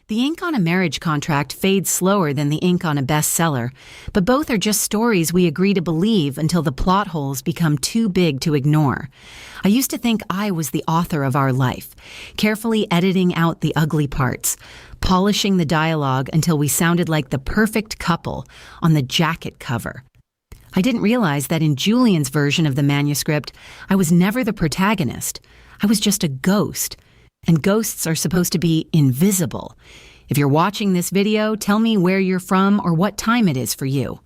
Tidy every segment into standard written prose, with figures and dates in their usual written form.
The ink on a marriage contract fades slower than the ink on a bestseller, but both are just stories we agree to believe until the plot holes become too big to ignore. I used to think I was the author of our life, carefully editing out the ugly parts, polishing the dialogue until we sounded like the perfect couple on the jacket cover. I didn't realize that in Julian's version of the manuscript, I was never the protagonist. I was just a ghost. And ghosts are supposed to be invisible. If you're watching this video, tell me where you're from or what time it is for you.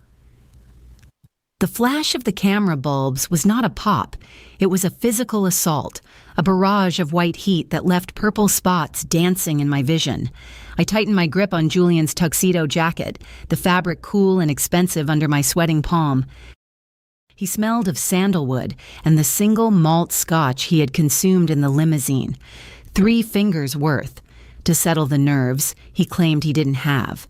The flash of the camera bulbs was not a pop. It was a physical assault, a barrage of white heat that left purple spots dancing in my vision. I tightened my grip on Julian's tuxedo jacket, the fabric cool and expensive under my sweating palm. He smelled of sandalwood and the single malt scotch he had consumed in the limousine. 3 fingers worth. To settle the nerves he claimed he didn't have.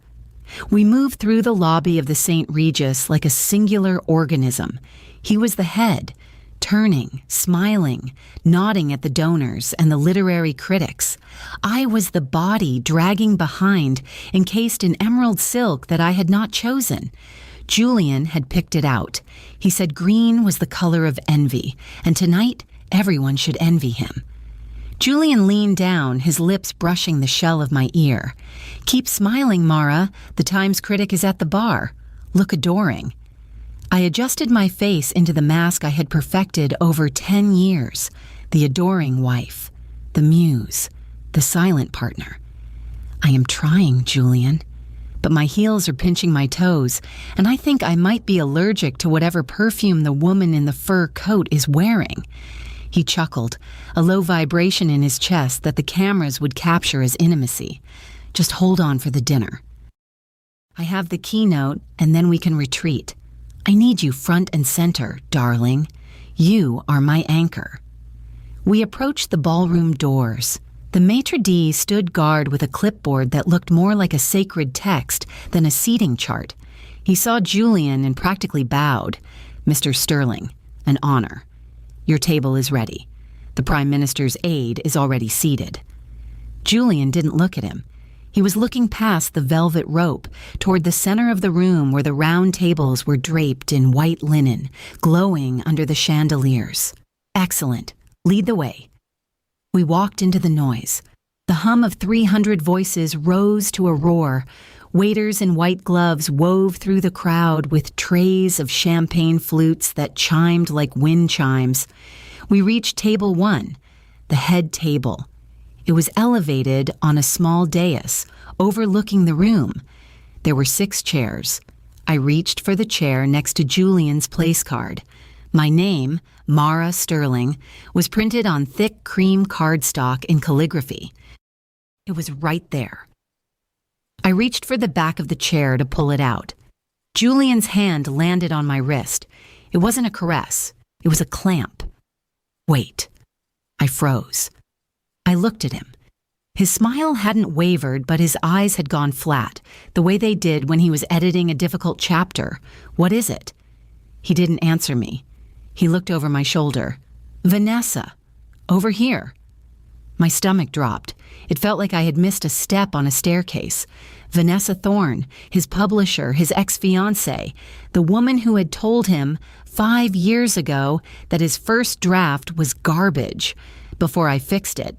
We moved through the lobby of the St. Regis like a singular organism. He was the head, turning, smiling, nodding at the donors and the literary critics. I was the body dragging behind, encased in emerald silk that I had not chosen. Julian had picked it out. He said green was the color of envy, and tonight everyone should envy him. Julian leaned down, his lips brushing the shell of my ear. "Keep smiling, Mara. The Times critic is at the bar. Look adoring." I adjusted my face into the mask I had perfected over 10 years. The adoring wife, the muse, the silent partner. "I am trying, Julian. But my heels are pinching my toes, and I think I might be allergic to whatever perfume the woman in the fur coat is wearing." He chuckled, a low vibration in his chest that the cameras would capture as intimacy. "Just hold on for the dinner. I have the keynote, and then we can retreat. I need you front and center, darling. You are my anchor." We approached the ballroom doors. The maitre d' stood guard with a clipboard that looked more like a sacred text than a seating chart. He saw Julian and practically bowed. "Mr. Sterling, an honor. Your table is ready. The Prime Minister's aide is already seated." Julian didn't look at him. He was looking past the velvet rope toward the center of the room where the round tables were draped in white linen, glowing under the chandeliers. "Excellent. Lead the way." We walked into the noise. The hum of 300 voices rose to a roar. Waiters in white gloves wove through the crowd with trays of champagne flutes that chimed like wind chimes. We reached table 1, the head table. It was elevated on a small dais, overlooking the room. There were 6 chairs. I reached for the chair next to Julian's place card. My name, Mara Sterling, was printed on thick cream cardstock in calligraphy. It was right there. I reached for the back of the chair to pull it out. Julian's hand landed on my wrist. It wasn't a caress. It was a clamp. "Wait." I froze. I looked at him. His smile hadn't wavered, but his eyes had gone flat, the way they did when he was editing a difficult chapter. "What is it?" He didn't answer me. He looked over my shoulder. "Vanessa, over here." My stomach dropped. It felt like I had missed a step on a staircase. Vanessa Thorne, his publisher, his ex-fiancée, the woman who had told him 5 years ago that his first draft was garbage before I fixed it.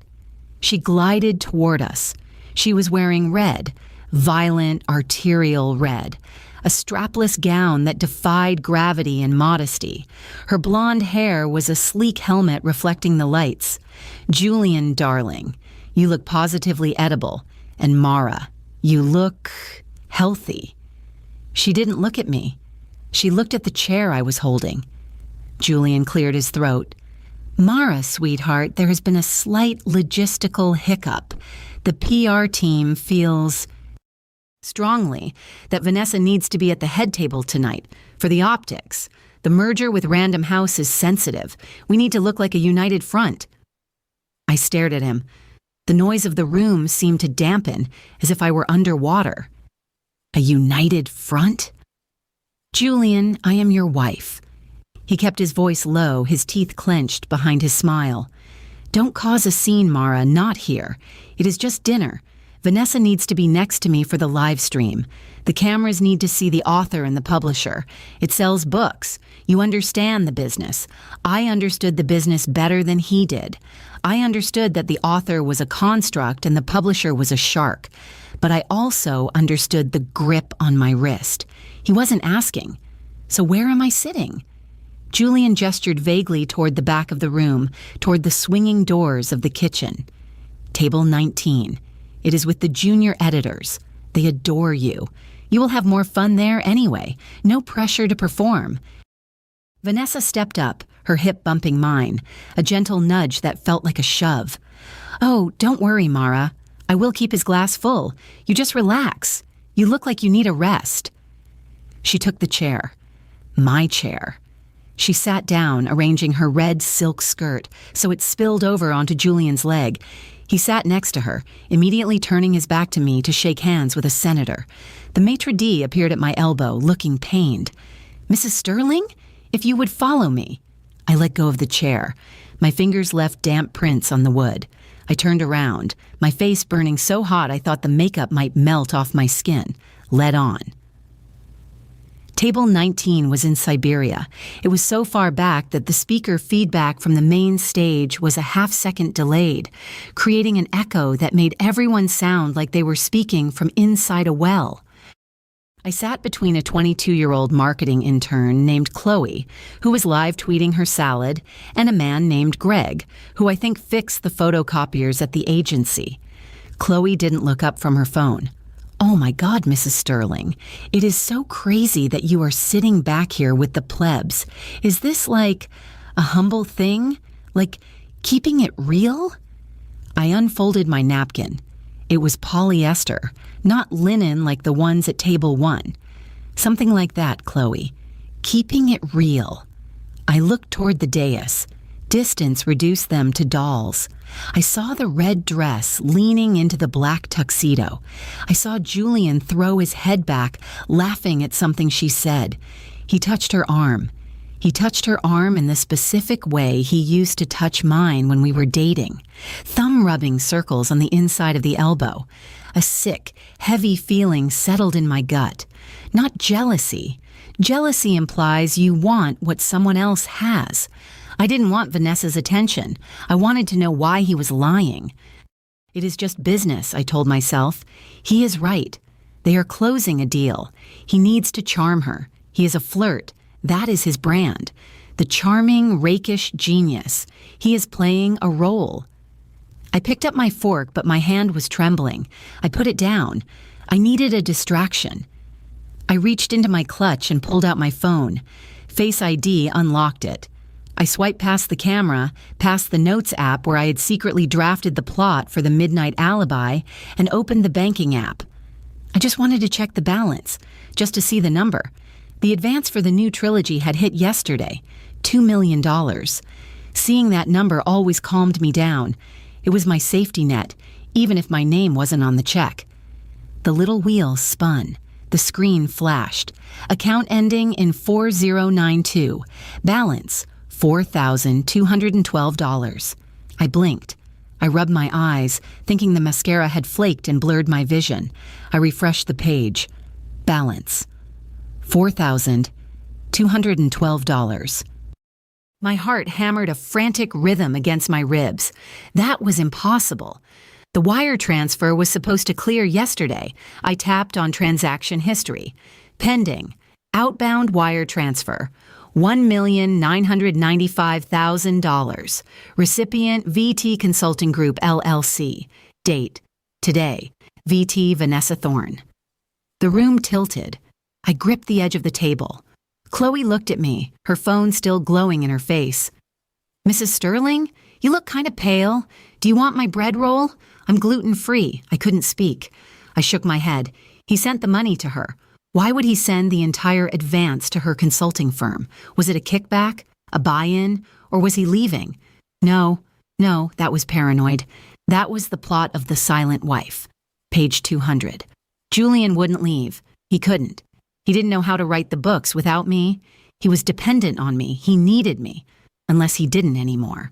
She glided toward us. She was wearing red, violent, arterial red, a strapless gown that defied gravity and modesty. Her blonde hair was a sleek helmet reflecting the lights. "Julian, darling, you look positively edible. And Mara, you look healthy." She didn't look at me. She looked at the chair I was holding. Julian cleared his throat. "Mara, sweetheart, there has been a slight logistical hiccup. The PR team feels strongly that Vanessa needs to be at the head table tonight for the optics. The merger with Random House is sensitive. We need to look like a united front." I stared at him. The noise of the room seemed to dampen, as if I were underwater. "A united front?" "Julian, I am your wife." He kept his voice low, his teeth clenched behind his smile. "Don't cause a scene, Mara, not here. It is just dinner. Vanessa needs to be next to me for the live stream. The cameras need to see the author and the publisher. It sells books. You understand the business. I understood the business better than he did. I understood that the author was a construct and the publisher was a shark. But I also understood the grip on my wrist. He wasn't asking. So where am I sitting? Julian gestured vaguely toward the back of the room, toward the swinging doors of the kitchen. Table 19. It is with the junior editors. They adore you. You will have more fun there anyway. No pressure to perform. Vanessa stepped up, her hip bumping mine, a gentle nudge that felt like a shove. Oh, don't worry, Mara. I will keep his glass full. You just relax. You look like you need a rest. She took the chair. My chair. She sat down, arranging her red silk skirt so it spilled over onto Julian's leg. He sat next to her, immediately turning his back to me to shake hands with a senator. The maitre d' appeared at my elbow, looking pained. Mrs. Sterling? If you would follow me. I let go of the chair. My fingers left damp prints on the wood. I turned around, my face burning so hot I thought the makeup might melt off my skin. Led on. Table 19 was in Siberia. It was so far back that the speaker feedback from the main stage was a half-second delayed, creating an echo that made everyone sound like they were speaking from inside a well. I sat between a 22-year-old marketing intern named Chloe, who was live tweeting her salad, and a man named Greg, who I think fixed the photocopiers at the agency. Chloe didn't look up from her phone. Oh my God, Mrs. Sterling, it is so crazy that you are sitting back here with the plebs. Is this like a humble thing? Like keeping it real? I unfolded my napkin. It was polyester, not linen like the ones at table 1. Something like that, Chloe. Keeping it real. I looked toward the dais. Distance reduced them to dolls. I saw the red dress leaning into the black tuxedo. I saw Julian throw his head back, laughing at something she said. He touched her arm. He touched her arm in the specific way he used to touch mine when we were dating. Thumb-rubbing circles on the inside of the elbow. A sick, heavy feeling settled in my gut. Not jealousy. Jealousy implies you want what someone else has. I didn't want Vanessa's attention. I wanted to know why he was lying. It is just business, I told myself. He is right. They are closing a deal. He needs to charm her. He is a flirt. That is his brand. The charming, rakish genius. He is playing a role. I picked up my fork, but my hand was trembling. I put it down. I needed a distraction. I reached into my clutch and pulled out my phone. Face ID unlocked it. I swiped past the camera, past the Notes app where I had secretly drafted the plot for the Midnight Alibi, and opened the banking app. I just wanted to check the balance, just to see the number. The advance for the new trilogy had hit yesterday, $2 million. Seeing that number always calmed me down. It was my safety net, even if my name wasn't on the check. The little wheel spun. The screen flashed. Account ending in 4092. Balance, $4,212. I blinked. I rubbed my eyes, thinking the mascara had flaked and blurred my vision. I refreshed the page. Balance, $4,212. My heart hammered a frantic rhythm against my ribs. That was impossible. The wire transfer was supposed to clear yesterday. I tapped on transaction history. Pending. Outbound wire transfer. $1,995,000. Recipient VT Consulting Group, LLC. Date. Today. VT Vanessa Thorne. The room tilted. I gripped the edge of the table. Chloe looked at me, her phone still glowing in her face. Mrs. Sterling, you look kind of pale. Do you want my bread roll? I'm gluten-free. I couldn't speak. I shook my head. He sent the money to her. Why would he send the entire advance to her consulting firm? Was it a kickback? A buy-in? Or was he leaving? No, that was paranoid. That was the plot of The Silent Wife. Page 200. Julian wouldn't leave. He couldn't. He didn't know how to write the books without me. He was dependent on me. He needed me. Unless he didn't anymore.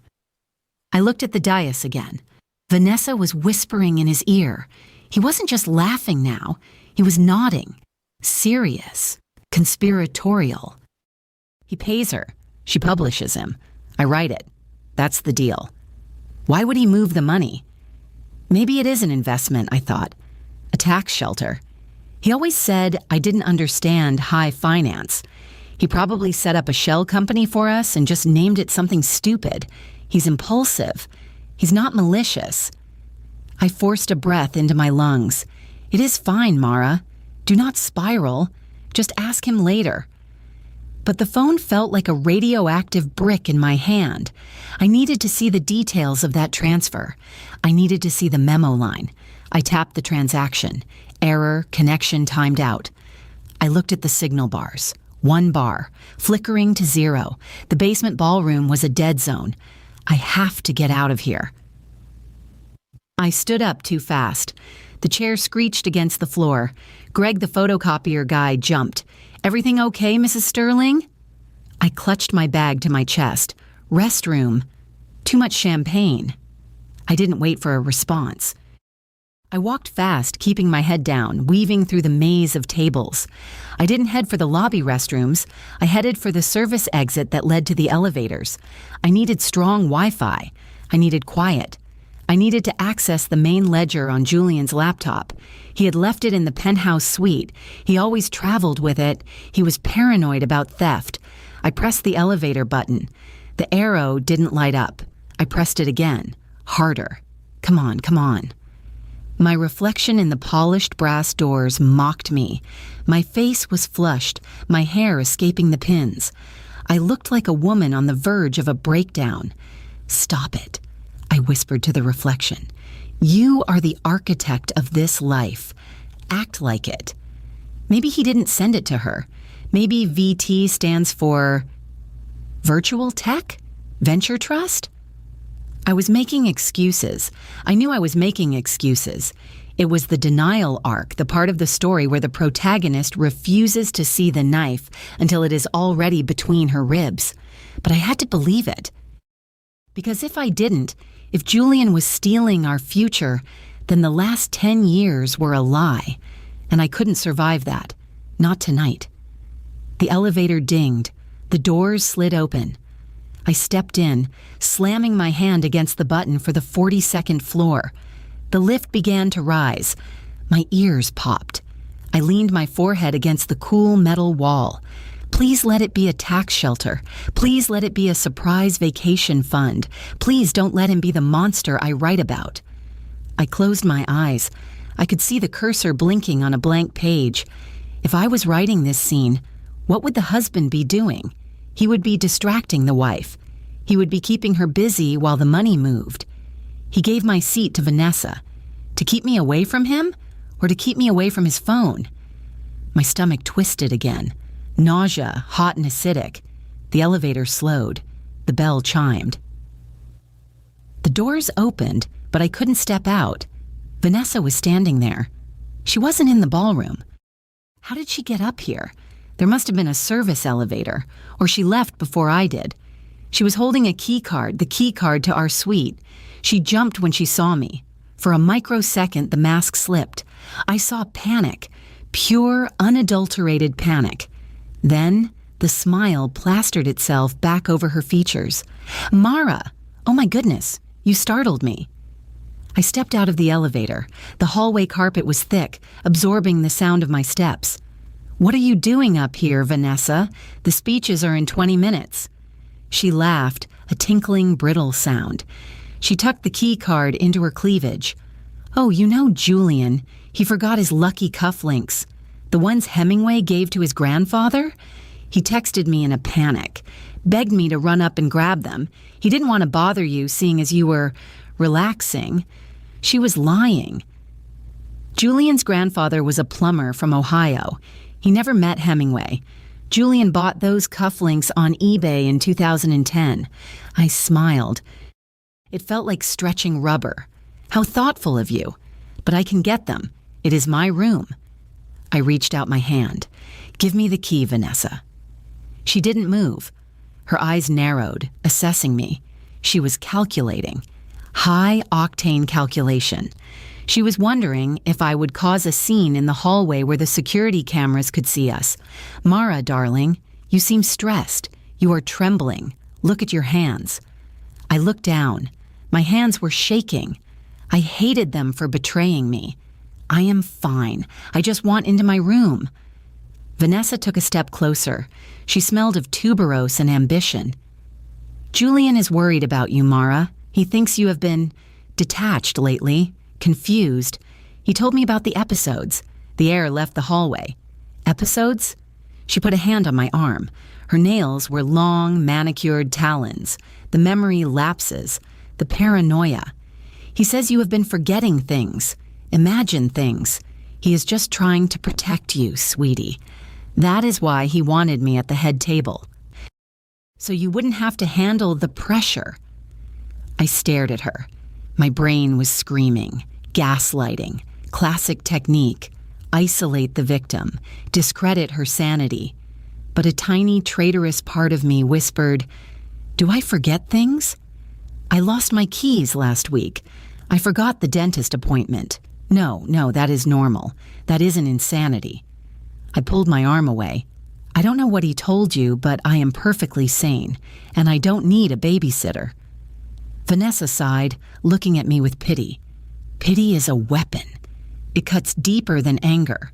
I looked at the dais again. Vanessa was whispering in his ear. He wasn't just laughing now. He was nodding. Serious. Conspiratorial. He pays her. She publishes him. I write it. That's the deal. Why would he move the money? Maybe it is an investment, I thought. A tax shelter. He always said I didn't understand high finance. He probably set up a shell company for us and just named it something stupid. He's impulsive. He's not malicious. I forced a breath into my lungs. It is fine, Mara. Do not spiral. Just ask him later. But the phone felt like a radioactive brick in my hand. I needed to see the details of that transfer. I needed to see the memo line. I tapped the transaction. Error, connection timed out. I looked at the signal bars. 1 bar, flickering to 0. The basement ballroom was a dead zone. I have to get out of here. I stood up too fast. The chair screeched against the floor. Greg, the photocopier guy, jumped. Everything okay, Mrs. Sterling? I clutched my bag to my chest. Restroom. Too much champagne. I didn't wait for a response. I walked fast, keeping my head down, weaving through the maze of tables. I didn't head for the lobby restrooms. I headed for the service exit that led to the elevators. I needed strong Wi-Fi. I needed quiet. I needed to access the main ledger on Julian's laptop. He had left it in the penthouse suite. He always traveled with it. He was paranoid about theft. I pressed the elevator button. The arrow didn't light up. I pressed it again. Harder. Come on, come on. My reflection in the polished brass doors mocked me. My face was flushed, my hair escaping the pins. I looked like a woman on the verge of a breakdown. Stop it, I whispered to the reflection. You are the architect of this life. Act like it. Maybe he didn't send it to her. Maybe VT stands for virtual tech? Venture trust? I was making excuses. I knew I was making excuses. It was the denial arc, the part of the story where the protagonist refuses to see the knife until it is already between her ribs. But I had to believe it. Because if I didn't, if Julian was stealing our future, then the last 10 years were a lie, and I couldn't survive that. Not tonight. The elevator dinged. The doors slid open. I stepped in, slamming my hand against the button for the 42nd floor. The lift began to rise. My ears popped. I leaned my forehead against the cool metal wall. Please let it be a tax shelter. Please let it be a surprise vacation fund. Please don't let him be the monster I write about. I closed my eyes. I could see the cursor blinking on a blank page. If I was writing this scene, what would the husband be doing? He would be distracting the wife. He would be keeping her busy while the money moved. He gave my seat to Vanessa. To keep me away from him, or to keep me away from his phone? My stomach twisted again. Nausea, hot and acidic. The elevator slowed. The bell chimed. The doors opened, but I couldn't step out. Vanessa was standing there. She wasn't in the ballroom. How did she get up here? There must have been a service elevator, or she left before I did. She was holding a key card, the key card to our suite. She jumped when she saw me. For a microsecond, the mask slipped. I saw panic, pure, unadulterated panic. Then, the smile plastered itself back over her features. Mara! Oh my goodness, you startled me. I stepped out of the elevator. The hallway carpet was thick, absorbing the sound of my steps. What are you doing up here, Vanessa? The speeches are in 20 minutes. She laughed, a tinkling, brittle sound. She tucked the key card into her cleavage. Oh, you know Julian. He forgot his lucky cufflinks. The ones Hemingway gave to his grandfather? He texted me in a panic, begged me to run up and grab them. He didn't want to bother you, seeing as you were relaxing. She was lying. Julian's grandfather was a plumber from Ohio. He never met Hemingway. Julian bought those cufflinks on eBay in 2010. I smiled. It felt like stretching rubber. How thoughtful of you. But I can get them. It is my room. I reached out my hand. Give me the key, Vanessa. She didn't move. Her eyes narrowed, assessing me. She was calculating. High-octane calculation. She was wondering if I would cause a scene in the hallway where the security cameras could see us. "Mara, darling, you seem stressed. You are trembling. Look at your hands." I looked down. My hands were shaking. I hated them for betraying me. "I am fine. I just want into my room." Vanessa took a step closer. She smelled of tuberose and ambition. "Julian is worried about you, Mara. He thinks you have been detached lately, confused. He told me about the episodes." The air left the hallway. "Episodes?" She put a hand on my arm. Her nails were long, manicured talons. The memory lapses. The paranoia. "He says you have been forgetting things. Imagine things. He is just trying to protect you, sweetie. That is why he wanted me at the head table. So you wouldn't have to handle the pressure." I stared at her. My brain was screaming. Gaslighting. Classic technique. Isolate the victim. Discredit her sanity. But a tiny, traitorous part of me whispered, "Do I forget things? I lost my keys last week. I forgot the dentist appointment. No, that is normal. That isn't insanity." I pulled my arm away. "I don't know what he told you, but I am perfectly sane, and I don't need a babysitter." Vanessa sighed, looking at me with pity. Pity is a weapon. It cuts deeper than anger.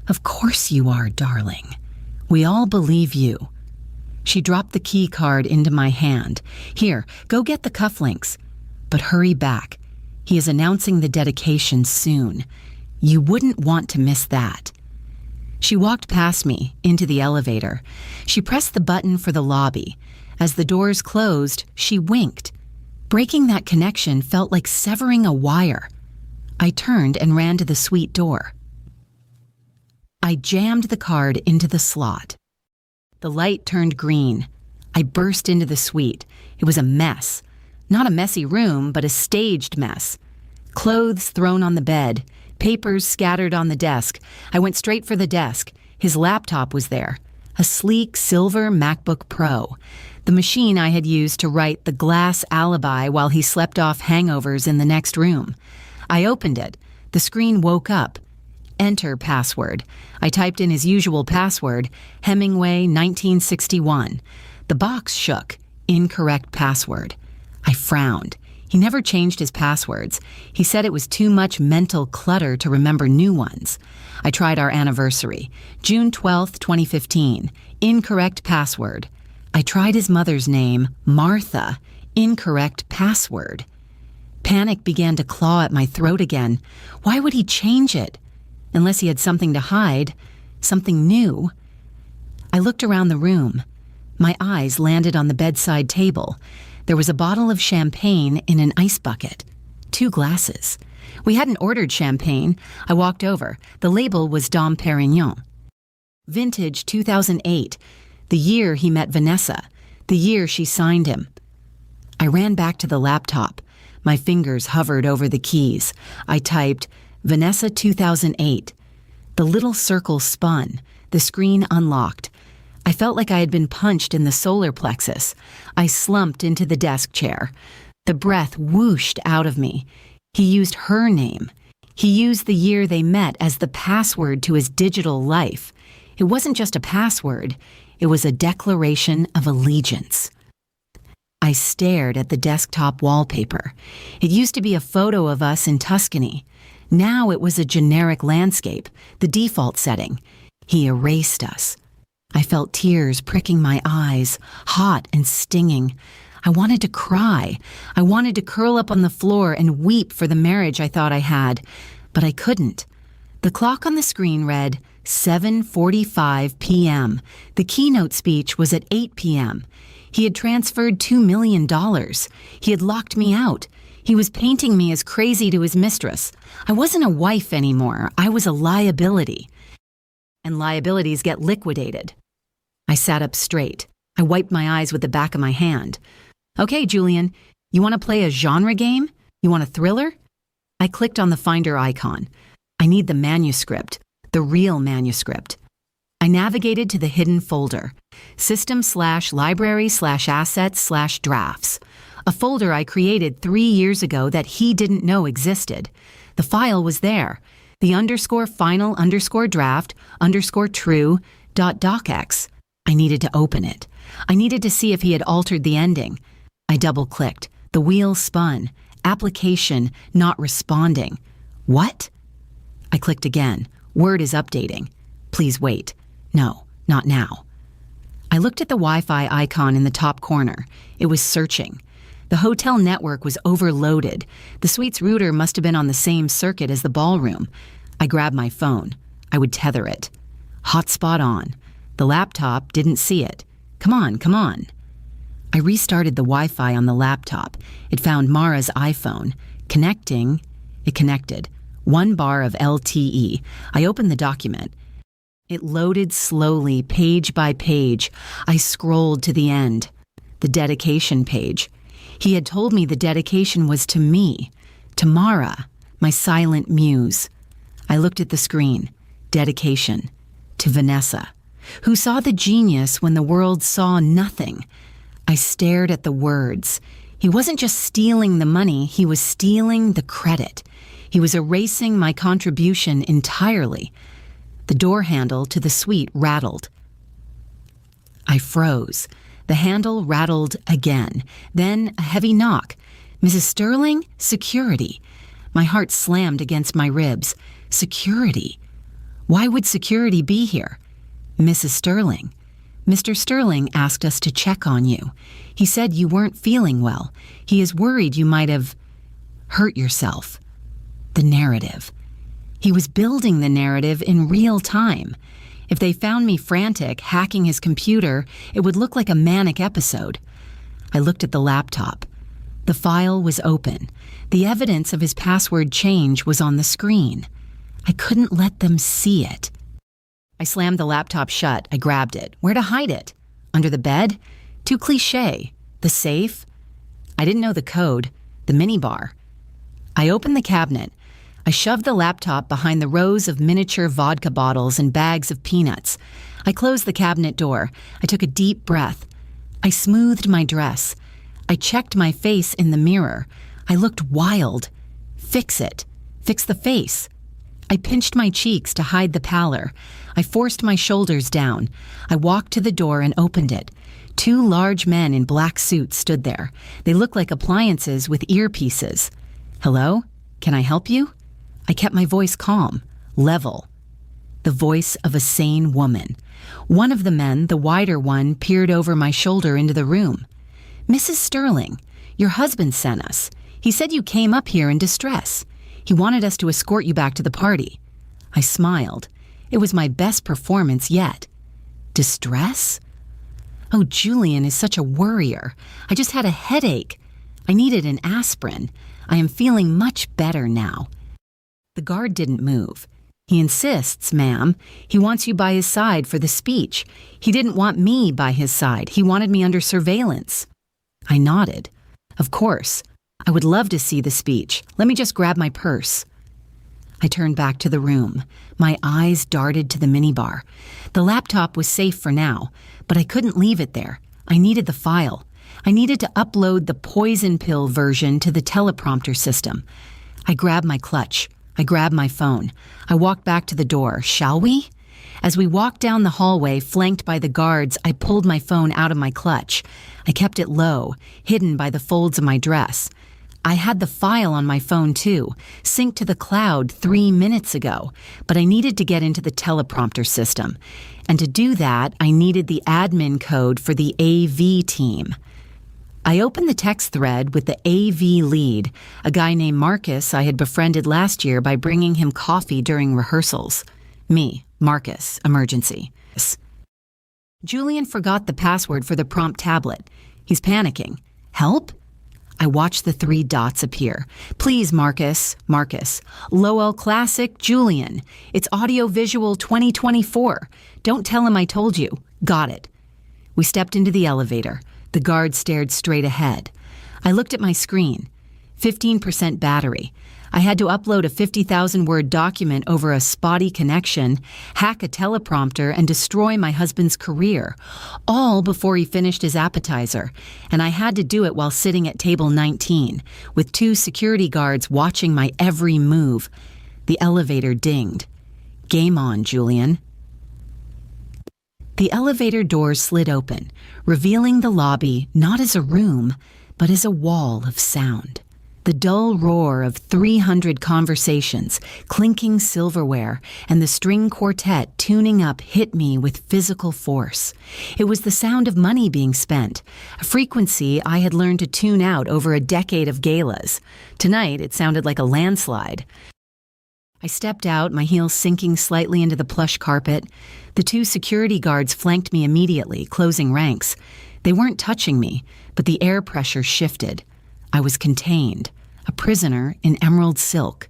"Of course you are, darling. We all believe you." She dropped the key card into my hand. "Here, go get the cufflinks. But hurry back. He is announcing the dedication soon. You wouldn't want to miss that." She walked past me, into the elevator. She pressed the button for the lobby. As the doors closed, she winked. Breaking that connection felt like severing a wire. I turned and ran to the suite door. I jammed the card into the slot. The light turned green. I burst into the suite. It was a mess. Not a messy room, but a staged mess. Clothes thrown on the bed, papers scattered on the desk. I went straight for the desk. His laptop was there, a sleek silver MacBook Pro, the machine I had used to write the glass alibi while he slept off hangovers in the next room. I opened it. The screen woke up. Enter password. I typed in his usual password, Hemingway 1961. The box shook. Incorrect password. I frowned. He never changed his passwords. He said it was too much mental clutter to remember new ones. I tried our anniversary. June 12th, 2015. Incorrect password. I tried his mother's name, Martha. Incorrect password. Panic began to claw at my throat again. Why would he change it? Unless he had something to hide, something new. I looked around the room. My eyes landed on the bedside table. There was a bottle of champagne in an ice bucket. 2 glasses. We hadn't ordered champagne. I walked over. The label was Dom Perignon. Vintage 2008. The year he met Vanessa. The year she signed him. I ran back to the laptop. My fingers hovered over the keys. I typed, Vanessa 2008. The little circle spun. The screen unlocked. I felt like I had been punched in the solar plexus. I slumped into the desk chair. The breath whooshed out of me. He used her name. He used the year they met as the password to his digital life. It wasn't just a password. It was a declaration of allegiance. I stared at the desktop wallpaper. It used to be a photo of us in Tuscany. Now it was a generic landscape, the default setting. He erased us. I felt tears pricking my eyes, hot and stinging. I wanted to cry. I wanted to curl up on the floor and weep for the marriage I thought I had, but I couldn't. The clock on the screen read 7:45 p.m. The keynote speech was at 8 p.m. He had transferred $2 million. He had locked me out. He was painting me as crazy to his mistress. I wasn't a wife anymore. I was a liability. And liabilities get liquidated. I sat up straight. I wiped my eyes with the back of my hand. Okay, Julian, you want to play a genre game? You want a thriller? I clicked on the Finder icon. I need the manuscript, the real manuscript. I navigated to the hidden folder, system/library/assets/drafts, a folder I created 3 years ago that he didn't know existed. The file was there. The _final_draft_true.docx. I needed to open it. I needed to see if he had altered the ending. I double-clicked. The wheel spun. Application not responding. What? I clicked again. Word is updating. Please wait. No, not now. I looked at the Wi-Fi icon in the top corner. It was searching. The hotel network was overloaded. The suite's router must have been on the same circuit as the ballroom. I grabbed my phone. I would tether it. Hotspot on. The laptop didn't see it. Come on. I restarted the Wi-Fi on the laptop. It found Mara's iPhone. Connecting. It connected. 1 bar of LTE. I opened the document. It loaded slowly, page by page. I scrolled to the end. The dedication page. He had told me the dedication was to me, to Mara, my silent muse. I looked at the screen. Dedication. To Vanessa, who saw the genius when the world saw nothing. I stared at the words. He wasn't just stealing the money, he was stealing the credit. He was erasing my contribution entirely. The door handle to the suite rattled. I froze. The handle rattled again. Then a heavy knock. Mrs. Sterling? Security. My heart slammed against my ribs. Security. Why would security be here? Mrs. Sterling. Mr. Sterling asked us to check on you. He said you weren't feeling well. He is worried you might have hurt yourself. The narrative. He was building the narrative in real time. If they found me frantic, hacking his computer, it would look like a manic episode. I looked at the laptop. The file was open. The evidence of his password change was on the screen. I couldn't let them see it. I slammed the laptop shut. I grabbed it. Where to hide it? Under the bed? Too cliché. The safe? I didn't know the code. The minibar. I opened the cabinet. I shoved the laptop behind the rows of miniature vodka bottles and bags of peanuts. I closed the cabinet door. I took a deep breath. I smoothed my dress. I checked my face in the mirror. I looked wild. Fix it. Fix the face. I pinched my cheeks to hide the pallor. I forced my shoulders down. I walked to the door and opened it. 2 large men in black suits stood there. They looked like appliances with earpieces. Hello? Can I help you? I kept my voice calm, level. The voice of a sane woman. One of the men, the wider one, peered over my shoulder into the room. Mrs. Sterling, your husband sent us. He said you came up here in distress. He wanted us to escort you back to the party. I smiled. It was my best performance yet. Distress? Oh, Julian is such a worrier. I just had a headache. I needed an aspirin. I am feeling much better now. The guard didn't move. He insists, ma'am. He wants you by his side for the speech. He didn't want me by his side. He wanted me under surveillance. I nodded. Of course. I would love to see the speech. Let me just grab my purse. I turned back to the room. My eyes darted to the minibar. The laptop was safe for now, but I couldn't leave it there. I needed the file. I needed to upload the poison pill version to the teleprompter system. I grabbed my clutch. I grabbed my phone. I walked back to the door. Shall we? As we walked down the hallway, flanked by the guards, I pulled my phone out of my clutch. I kept it low, hidden by the folds of my dress. I had the file on my phone too, synced to the cloud 3 minutes ago, but I needed to get into the teleprompter system. And to do that, I needed the admin code for the AV team. I opened the text thread with the AV lead, a guy named Marcus I had befriended last year by bringing him coffee during rehearsals. Me, Marcus, emergency. Julian forgot the password for the prompt tablet. He's panicking. Help? I watched the 3 dots appear. Please, Marcus. Marcus. Lowell Classic, Julian. It's Audiovisual 2024. Don't tell him I told you. Got it. We stepped into the elevator. The guard stared straight ahead. I looked at my screen. 15% battery. I had to upload a 50,000-word document over a spotty connection, hack a teleprompter, and destroy my husband's career, all before he finished his appetizer, and I had to do it while sitting at table 19, with 2 security guards watching my every move. The elevator dinged. Game on, Julian. The elevator doors slid open, revealing the lobby not as a room, but as a wall of sound. The dull roar of 300 conversations, clinking silverware, and the string quartet tuning up hit me with physical force. It was the sound of money being spent, a frequency I had learned to tune out over a decade of galas. Tonight, it sounded like a landslide. I stepped out, my heels sinking slightly into the plush carpet. The 2 security guards flanked me immediately, closing ranks. They weren't touching me, but the air pressure shifted. I was contained, a prisoner in emerald silk.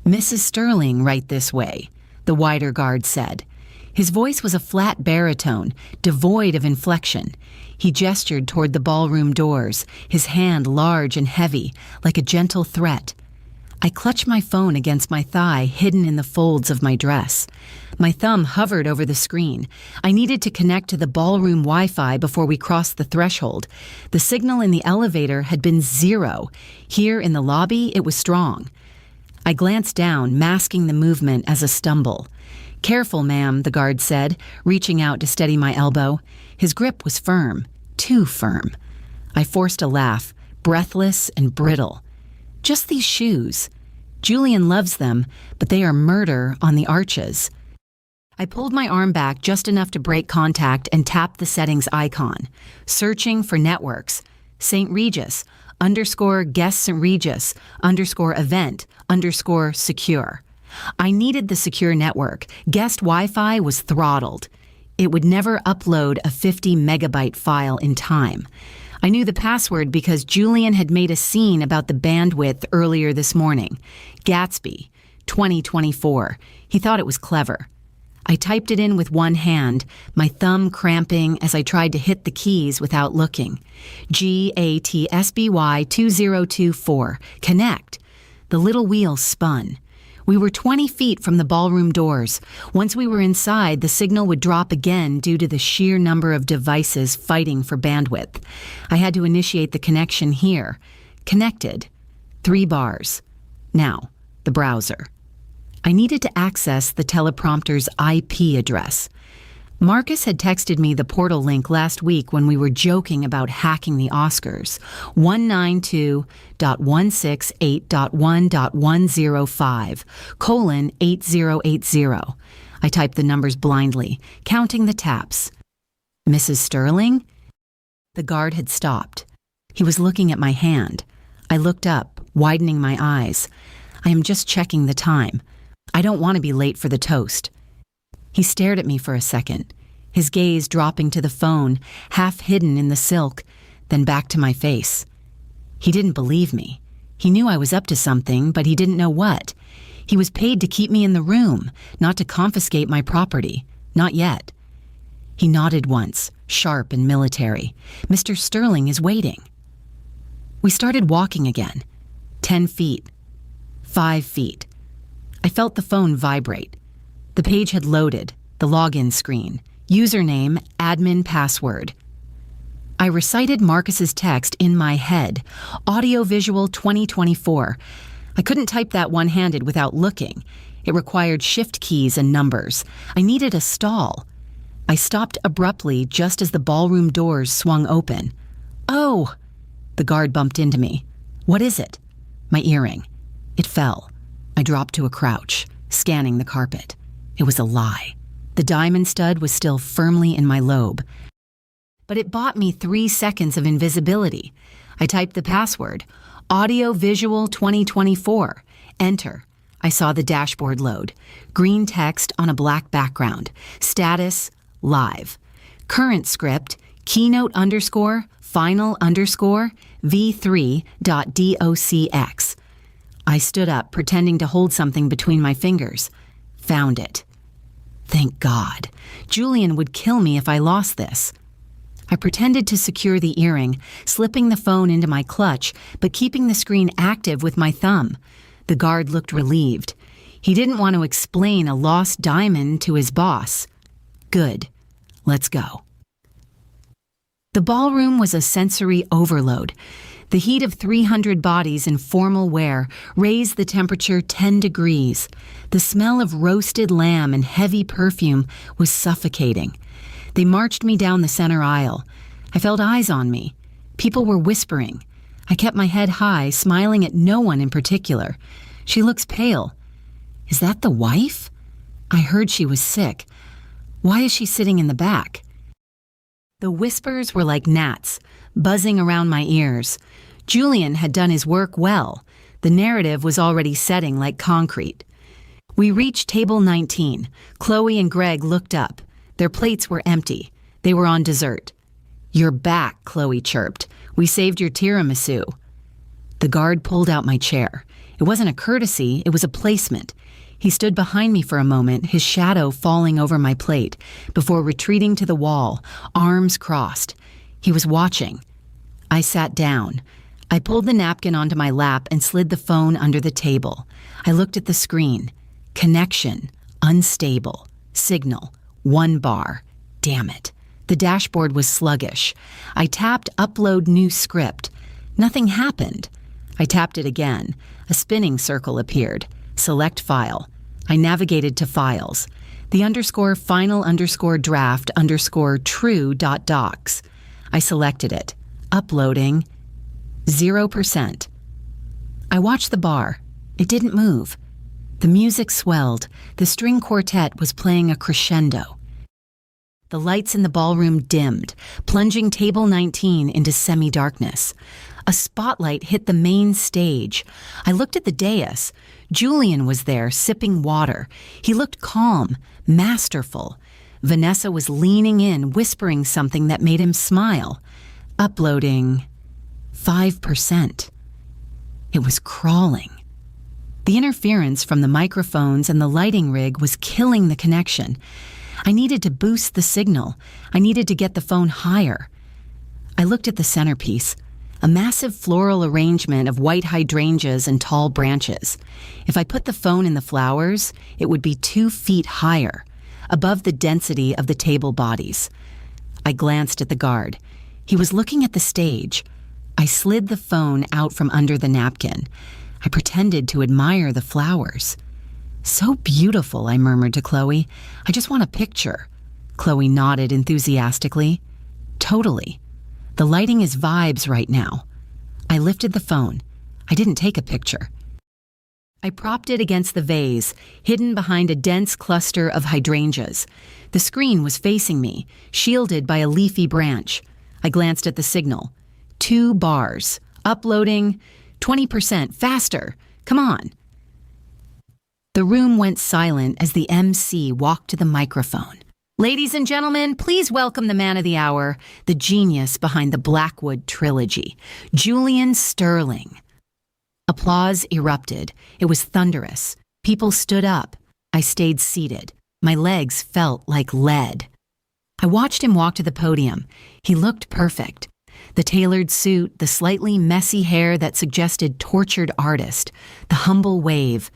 "Mrs. Sterling, right this way," the wider guard said. His voice was a flat baritone, devoid of inflection. He gestured toward the ballroom doors, his hand large and heavy, like a gentle threat. I clutched my phone against my thigh, hidden in the folds of my dress. My thumb hovered over the screen. I needed to connect to the ballroom Wi-Fi before we crossed the threshold. The signal in the elevator had been 0. Here in the lobby, it was strong. I glanced down, masking the movement as a stumble. "Careful, ma'am," the guard said, reaching out to steady my elbow. His grip was firm, too firm. I forced a laugh, breathless and brittle. "Just these shoes. Julian loves them, but they are murder on the arches." I pulled my arm back just enough to break contact and tapped the settings icon. Searching for networks. St. Regis, _guest St. Regis, _event, _secure. I needed the secure network. Guest Wi-Fi was throttled. It would never upload a 50-megabyte file in time. I knew the password because Julian had made a scene about the bandwidth earlier this morning. Gatsby, 2024. He thought it was clever. I typed it in with one hand, my thumb cramping as I tried to hit the keys without looking. GATSBY 2024. Connect. The little wheel spun. We were 20 feet from the ballroom doors. Once we were inside, the signal would drop again due to the sheer number of devices fighting for bandwidth. I had to initiate the connection here. Connected. 3 bars. Now, the browser. I needed to access the teleprompter's IP address. Marcus had texted me the portal link last week when we were joking about hacking the Oscars. 192.168.1.105:8080. I typed the numbers blindly, counting the taps. "Mrs. Sterling?" The guard had stopped. He was looking at my hand. I looked up, widening my eyes. "I am just checking the time. I don't want to be late for the toast." He stared at me for a second, his gaze dropping to the phone, half hidden in the silk, then back to my face. He didn't believe me. He knew I was up to something, but he didn't know what. He was paid to keep me in the room, not to confiscate my property. Not yet. He nodded once, sharp and military. "Mr. Sterling is waiting." We started walking again. 10 feet. 5 feet. I felt the phone vibrate. The page had loaded, the login screen. Username, admin password. I recited Marcus's text in my head. Audiovisual 2024. I couldn't type that one-handed without looking. It required shift keys and numbers. I needed a stall. I stopped abruptly just as the ballroom doors swung open. "Oh!" The guard bumped into me. "What is it?" "My earring." It fell. I dropped to a crouch, scanning the carpet. It was a lie. The diamond stud was still firmly in my lobe. But it bought me 3 seconds of invisibility. I typed the password, Audiovisual 2024. Enter. I saw the dashboard load. Green text on a black background. Status, live. Current script, keynote _final v3.docx. I stood up, pretending to hold something between my fingers. Found it. Thank God. Julian would kill me if I lost this. I pretended to secure the earring, slipping the phone into my clutch, but keeping the screen active with my thumb. The guard looked relieved. He didn't want to explain a lost diamond to his boss. Good. Let's go. The ballroom was a sensory overload. The heat of 300 bodies in formal wear raised the temperature 10 degrees. The smell of roasted lamb and heavy perfume was suffocating. They marched me down the center aisle. I felt eyes on me. People were whispering. I kept my head high, smiling at no one in particular. She looks pale. Is that the wife? I heard she was sick. Why is she sitting in the back? The whispers were like gnats, buzzing around my ears. Julian had done his work well. The narrative was already setting like concrete. We reached table 19. Chloe and Greg looked up. Their plates were empty. They were on dessert. "You're back," Chloe chirped. "We saved your tiramisu." The guard pulled out my chair. It wasn't a courtesy, it was a placement. He stood behind me for a moment, his shadow falling over my plate, before retreating to the wall, arms crossed. He was watching. I sat down. I pulled the napkin onto my lap and slid the phone under the table. I looked at the screen. Connection, unstable. Signal, 1 bar. Damn it. The dashboard was sluggish. I tapped upload new script. Nothing happened. I tapped it again. A spinning circle appeared. Select file. I navigated to files. The _final_draft_true.docs. I selected it. Uploading. 0%. I watched the bar. It didn't move. The music swelled. The string quartet was playing a crescendo. The lights in the ballroom dimmed, plunging table 19 into semi-darkness. A spotlight hit the main stage. I looked at the dais. Julian was there, sipping water. He looked calm, masterful. Vanessa was leaning in, whispering something that made him smile. Uploading 5%. It was crawling. The interference from the microphones and the lighting rig was killing the connection. I needed to boost the signal. I needed to get the phone higher. I looked at the centerpiece, a massive floral arrangement of white hydrangeas and tall branches. If I put the phone in the flowers, it would be 2 feet higher, above the density of the table bodies. I glanced at the guard. He was looking at the stage. I slid the phone out from under the napkin. I pretended to admire the flowers. "So beautiful," I murmured to Chloe. "I just want a picture." Chloe nodded enthusiastically. "Totally. The lighting is vibes right now." I lifted the phone. I didn't take a picture. I propped it against the vase, hidden behind a dense cluster of hydrangeas. The screen was facing me, shielded by a leafy branch. I glanced at the signal. 2 bars. Uploading. 20%. Faster. Come on. The room went silent as the MC walked to the microphone. "Ladies and gentlemen, please welcome the man of the hour, the genius behind the Blackwood trilogy, Julian Sterling." Applause erupted. It was thunderous. People stood up. I stayed seated. My legs felt like lead. I watched him walk to the podium. He looked perfect. The tailored suit, the slightly messy hair that suggested tortured artist, the humble wave.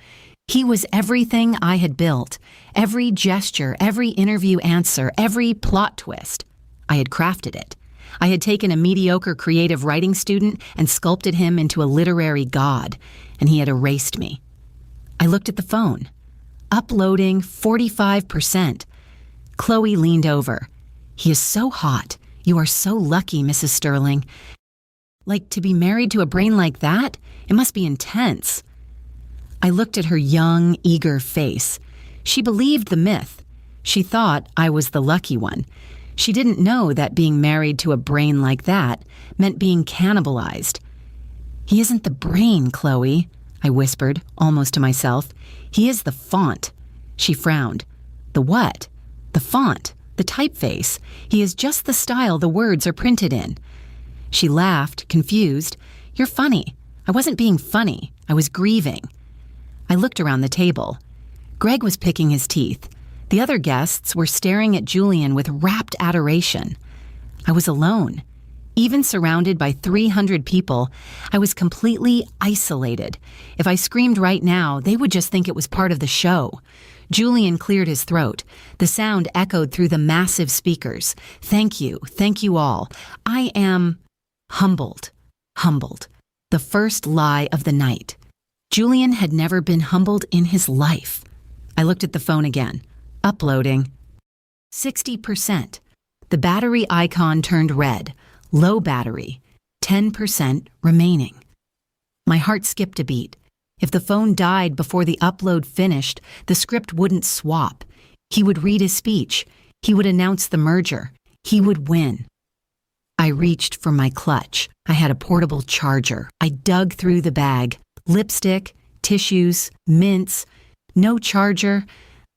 He was everything I had built, every gesture, every interview answer, every plot twist. I had crafted it. I had taken a mediocre creative writing student and sculpted him into a literary god, and he had erased me. I looked at the phone. Uploading 45%. Chloe leaned over. "He is so hot. You are so lucky, Mrs. Sterling. Like, to be married to a brain like that? It must be intense." I looked at her young, eager face. She believed the myth. She thought I was the lucky one. She didn't know that being married to a brain like that meant being cannibalized. "He isn't the brain, Chloe," I whispered, almost to myself. "He is the font." She frowned. "The what?" "The font, the typeface. He is just the style the words are printed in." She laughed, confused. "You're funny." I wasn't being funny. I was grieving. I looked around the table. Greg was picking his teeth. The other guests were staring at Julian with rapt adoration. I was alone. Even surrounded by 300 people, I was completely isolated. If I screamed right now, they would just think it was part of the show. Julian cleared his throat. The sound echoed through the massive speakers. Thank you all. I am humbled. The first lie of the night. Julian had never been humbled in his life. I looked at the phone again. Uploading. 60%. The battery icon turned red. Low battery. 10% remaining. My heart skipped a beat. If the phone died before the upload finished, the script wouldn't swap. He would read his speech. He would announce the merger. He would win. I reached for my clutch. I had a portable charger. I dug through the bag. Lipstick, tissues, mints. No charger.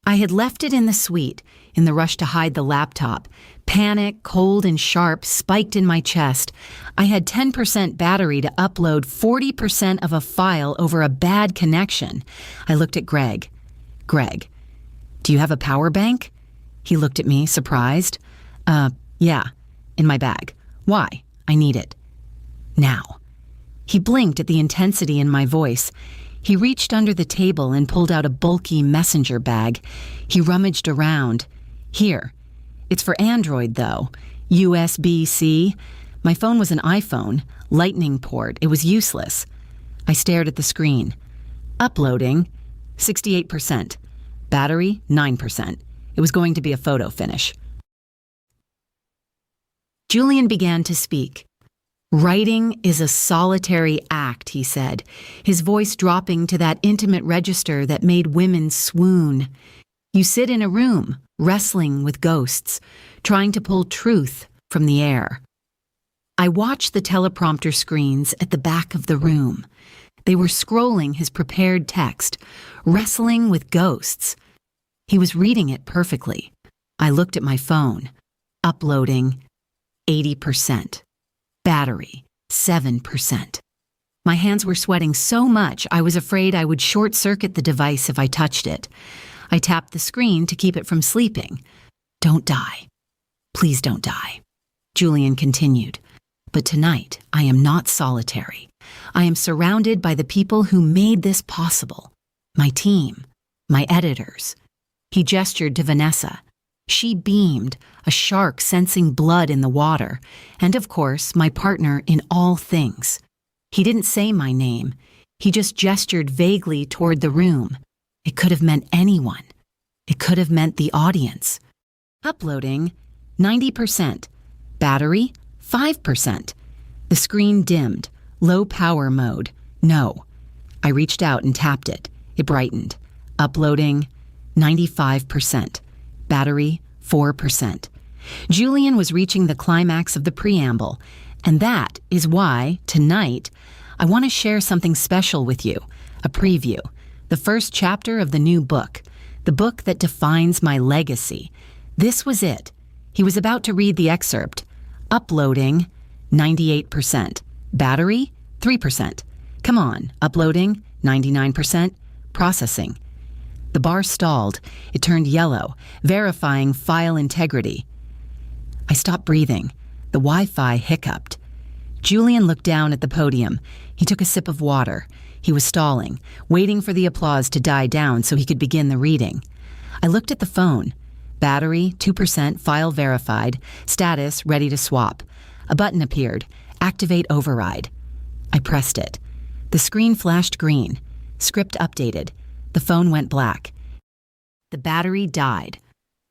I had left it in the suite, in the rush to hide the laptop. Panic, cold and sharp, spiked in my chest. I had 10% battery to upload 40% of a file over a bad connection. I looked at Greg. Greg, do you have a power bank? He looked at me, surprised. Yeah, in my bag. Why? I need it. Now. He blinked at the intensity in my voice. He reached under the table and pulled out a bulky messenger bag. He rummaged around. Here. It's for Android, though. USB-C. My phone was an iPhone. Lightning port. It was useless. I stared at the screen. Uploading. 68%. Battery. 9%. It was going to be a photo finish. Julian began to speak. Writing is a solitary act, he said, his voice dropping to that intimate register that made women swoon. You sit in a room, wrestling with ghosts, trying to pull truth from the air. I watched the teleprompter screens at the back of the room. They were scrolling his prepared text, wrestling with ghosts. He was reading it perfectly. I looked at my phone. Uploading 80%. Battery 7%. My hands were sweating so much I was afraid I would short-circuit the device if I touched it. I tapped the screen to keep it from sleeping. Don't die. Please don't die. Julian continued. But tonight, I am not solitary. I am surrounded by the people who made this possible. My team. My editors. He gestured to Vanessa. She beamed, a shark sensing blood in the water, and of course, my partner in all things. He didn't say my name. He just gestured vaguely toward the room. It could have meant anyone. It could have meant the audience. Uploading 90%. Battery 5%. The screen dimmed. Low power mode. No. I reached out and tapped it. It brightened. Uploading 95%. Battery 4%. Julian was reaching the climax of the preamble, and that is why, tonight, I want to share something special with you, a preview, the first chapter of the new book, the book that defines my legacy. This was it. He was about to read the excerpt. Uploading 98%. Battery 3%. Come on, uploading 99%. Processing. The bar stalled. It turned yellow, verifying file integrity. I stopped breathing. The Wi-Fi hiccuped. Julian looked down at the podium. He took a sip of water. He was stalling, waiting for the applause to die down so he could begin the reading. I looked at the phone. Battery 2%, file verified. Status ready to swap. A button appeared. Activate override. I pressed it. The screen flashed green. Script updated. The phone went black. The battery died.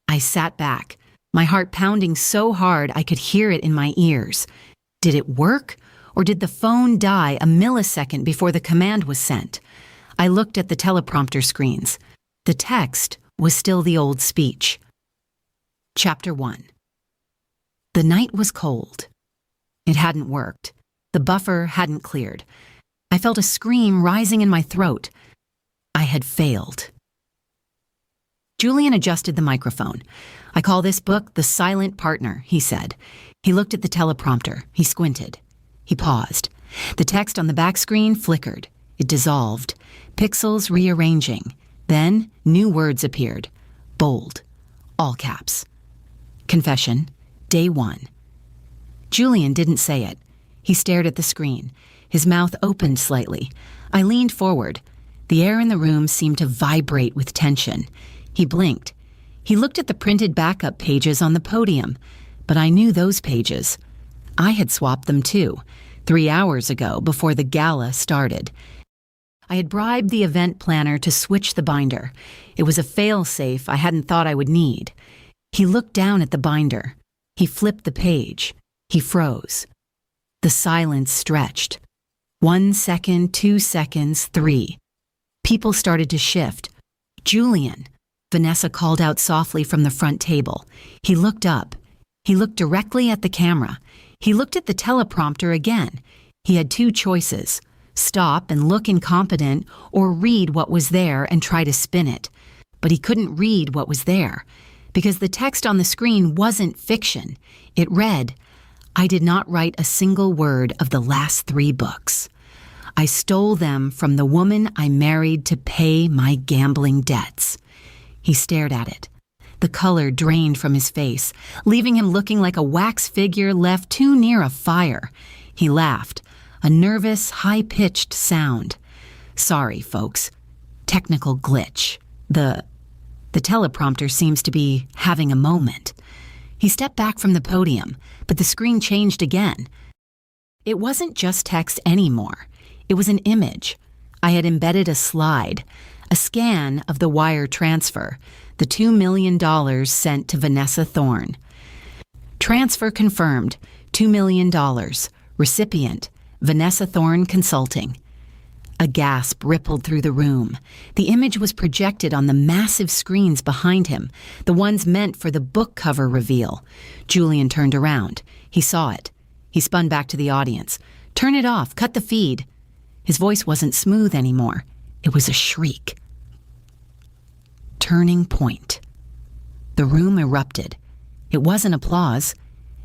I sat back, my heart pounding so hard I could hear it in my ears. Did it work, or did the phone die a millisecond before the command was sent? I looked at the teleprompter screens. The text was still the old speech. Chapter 1. The night was cold. It hadn't worked. The buffer hadn't cleared. I felt a scream rising in my throat. I had failed. Julian adjusted the microphone. I call this book The Silent Partner, he said. He looked at the teleprompter. He squinted. He paused. The text on the back screen flickered. It dissolved. Pixels rearranging. Then new words appeared. Bold. All caps. Confession. Day 1. Julian didn't say it. He stared at the screen. His mouth opened slightly. I leaned forward. The air in the room seemed to vibrate with tension. He blinked. He looked at the printed backup pages on the podium, but I knew those pages. I had swapped them too, 3 hours ago before the gala started. I had bribed the event planner to switch the binder. It was a fail-safe I hadn't thought I would need. He looked down at the binder. He flipped the page. He froze. The silence stretched. 1 second, 2 seconds, 3. People started to shift. Julian, Vanessa called out softly from the front table. He looked up. He looked directly at the camera. He looked at the teleprompter again. He had 2 choices: stop and look incompetent, or read what was there and try to spin it. But he couldn't read what was there, because the text on the screen wasn't fiction. It read, "I did not write a single word of the last 3 books. I stole them from the woman I married to pay my gambling debts." He stared at it. The color drained from his face, leaving him looking like a wax figure left too near a fire. He laughed, a nervous, high-pitched sound. "Sorry, folks. Technical glitch. The teleprompter seems to be having a moment." He stepped back from the podium, but the screen changed again. It wasn't just text anymore. It was an image. I had embedded a slide, a scan of the wire transfer, the $2 million sent to Vanessa Thorne. Transfer confirmed, $2 million. Recipient, Vanessa Thorne Consulting. A gasp rippled through the room. The image was projected on the massive screens behind him, the ones meant for the book cover reveal. Julian turned around. He saw it. He spun back to the audience. "Turn it off. Cut the feed." His voice wasn't smooth anymore. It was a shriek. Turning point. The room erupted. It wasn't applause.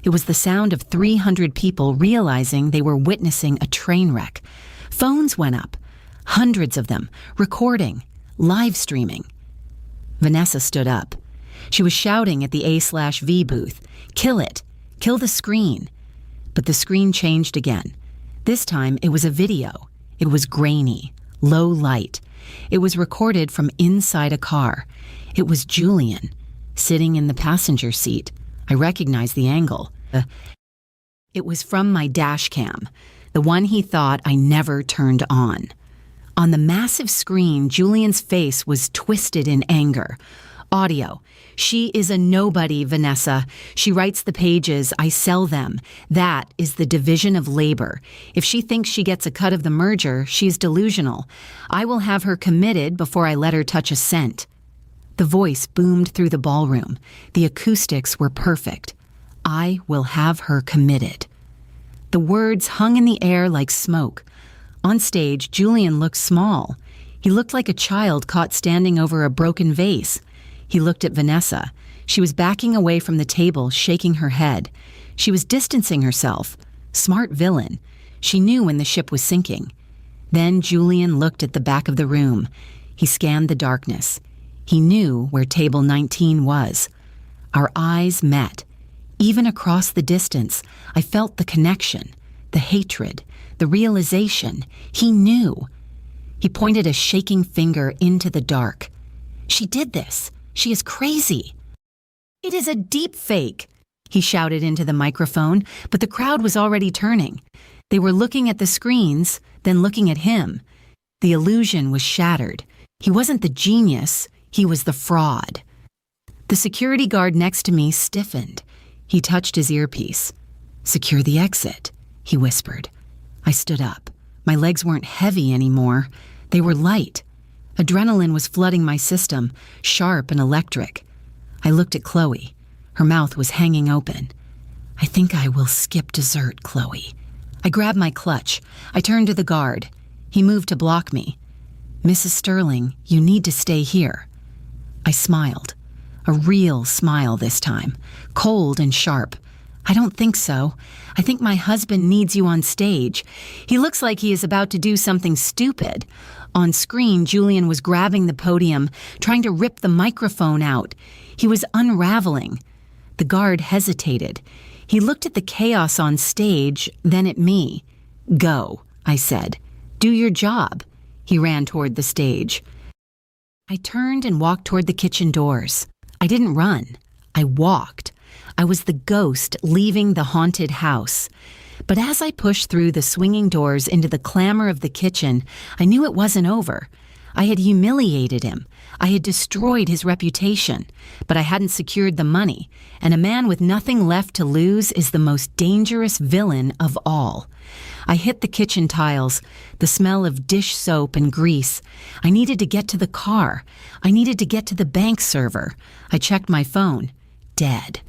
It was the sound of 300 people realizing they were witnessing a train wreck. Phones went up. Hundreds of them, recording, live streaming. Vanessa stood up. She was shouting at the A/V booth, "Kill it! Kill the screen!" But the screen changed again. This time it was a video. It was grainy, low light. It was recorded from inside a car. It was Julian, sitting in the passenger seat. I recognized the angle. It was from my dash cam, the one he thought I never turned on. On the massive screen, Julian's face was twisted in anger. Audio. "She is a nobody, Vanessa. She writes the pages, I sell them. That is the division of labor. If she thinks she gets a cut of the merger, she's delusional. I will have her committed before I let her touch a cent." The voice boomed through the ballroom. The acoustics were perfect. "I will have her committed." The words hung in the air like smoke. On stage, Julian looked small. He looked like a child caught standing over a broken vase. He looked at Vanessa. She was backing away from the table, shaking her head. She was distancing herself. Smart villain. She knew when the ship was sinking. Then Julian looked at the back of the room. He scanned the darkness. He knew where table 19 was. Our eyes met. Even across the distance, I felt the connection, the hatred, the realization. He knew. He pointed a shaking finger into the dark. "She did this. She is crazy." "It is a deep fake," he shouted into the microphone, but the crowd was already turning. They were looking at the screens, then looking at him. The illusion was shattered. He wasn't the genius, he was the fraud. The security guard next to me stiffened. He touched his earpiece. "Secure the exit," he whispered. I stood up. My legs weren't heavy anymore. They were light. Adrenaline was flooding my system, sharp and electric. I looked at Chloe. Her mouth was hanging open. "I think I will skip dessert, Chloe." I grabbed my clutch. I turned to the guard. He moved to block me. "Mrs. Sterling, you need to stay here." I smiled. A real smile this time, cold and sharp. "I don't think so. I think my husband needs you on stage. He looks like he is about to do something stupid." On screen, Julian was grabbing the podium, trying to rip the microphone out. He was unraveling. The guard hesitated. He looked at the chaos on stage, then at me. "Go," I said. "Do your job." He ran toward the stage. I turned and walked toward the kitchen doors. I didn't run. I walked. I was the ghost leaving the haunted house. But as I pushed through the swinging doors into the clamor of the kitchen, I knew it wasn't over. I had humiliated him. I had destroyed his reputation, but I hadn't secured the money, and a man with nothing left to lose is the most dangerous villain of all. I hit the kitchen tiles, the smell of dish soap and grease. I needed to get to the car. I needed to get to the bank server. I checked my phone. Dead.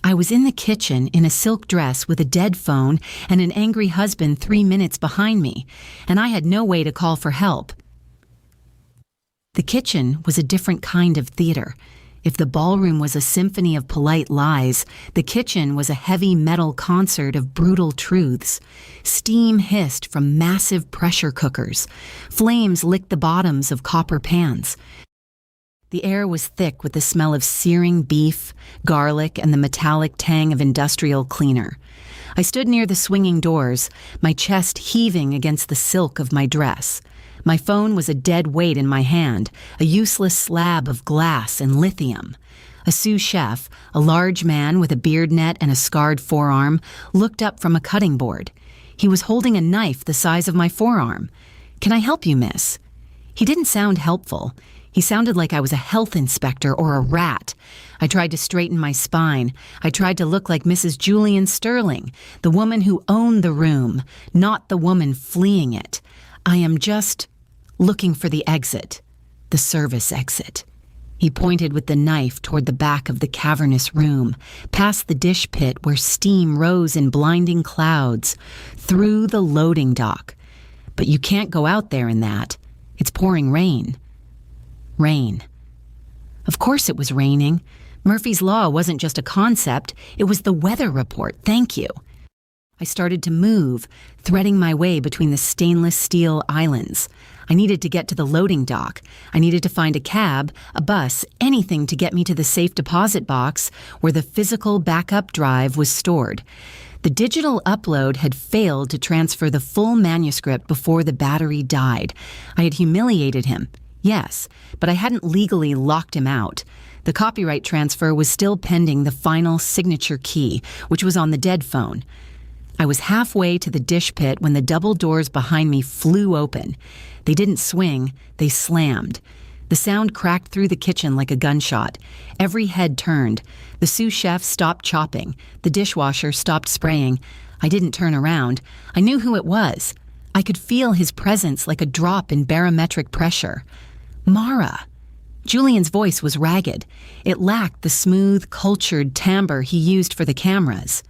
I was in the kitchen in a silk dress with a dead phone and an angry husband 3 minutes behind me, and I had no way to call for help. The kitchen was a different kind of theater. If the ballroom was a symphony of polite lies, the kitchen was a heavy metal concert of brutal truths. Steam hissed from massive pressure cookers. Flames licked the bottoms of copper pans. The air was thick with the smell of searing beef, garlic, and the metallic tang of industrial cleaner. I stood near the swinging doors, my chest heaving against the silk of my dress. My phone was a dead weight in my hand, a useless slab of glass and lithium. A sous chef, a large man with a beard net and a scarred forearm, looked up from a cutting board. He was holding a knife the size of my forearm. "Can I help you, miss?" He didn't sound helpful. He sounded like I was a health inspector or a rat. I tried to straighten my spine. I tried to look like Mrs. Julian Sterling, the woman who owned the room, not the woman fleeing it. I am just looking for the exit, the service exit. He pointed with the knife toward the back of the cavernous room, past the dish pit where steam rose in blinding clouds, through the loading dock. But you can't go out there in that. It's pouring rain. Rain. Of course it was raining. Murphy's Law wasn't just a concept, it was the weather report, thank you. I started to move, threading my way between the stainless steel islands. I needed to get to the loading dock. I needed to find a cab, a bus, anything to get me to the safe deposit box where the physical backup drive was stored. The digital upload had failed to transfer the full manuscript before the battery died. I had humiliated him, yes, but I hadn't legally locked him out. The copyright transfer was still pending the final signature key, which was on the dead phone. I was halfway to the dish pit when the double doors behind me flew open. They didn't swing, they slammed. The sound cracked through the kitchen like a gunshot. Every head turned. The sous chef stopped chopping. The dishwasher stopped spraying. I didn't turn around. I knew who it was. I could feel his presence like a drop in barometric pressure. Mara. Julian's voice was ragged. It lacked the smooth, cultured timbre he used for the cameras.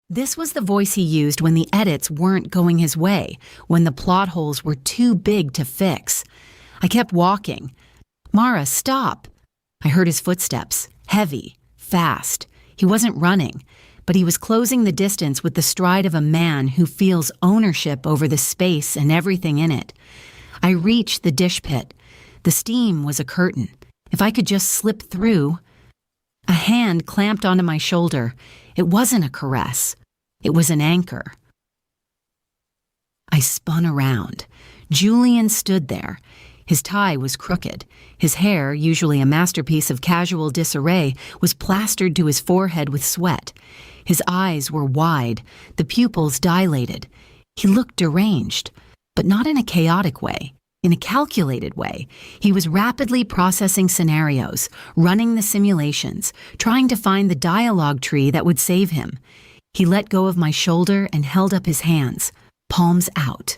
This was the voice he used when the edits weren't going his way, when the plot holes were too big to fix. I kept walking. "Mara, stop!" I heard his footsteps, heavy, fast. He wasn't running, but he was closing the distance with the stride of a man who feels ownership over the space and everything in it. I reached the dish pit. The steam was a curtain. If I could just slip through. A hand clamped onto my shoulder. It wasn't a caress. It was an anchor. I spun around. Julian stood there. His tie was crooked. His hair, usually a masterpiece of casual disarray, was plastered to his forehead with sweat. His eyes were wide, the pupils dilated. He looked deranged, but not in a chaotic way. In a calculated way, he was rapidly processing scenarios, running the simulations, trying to find the dialogue tree that would save him. He let go of my shoulder and held up his hands, palms out.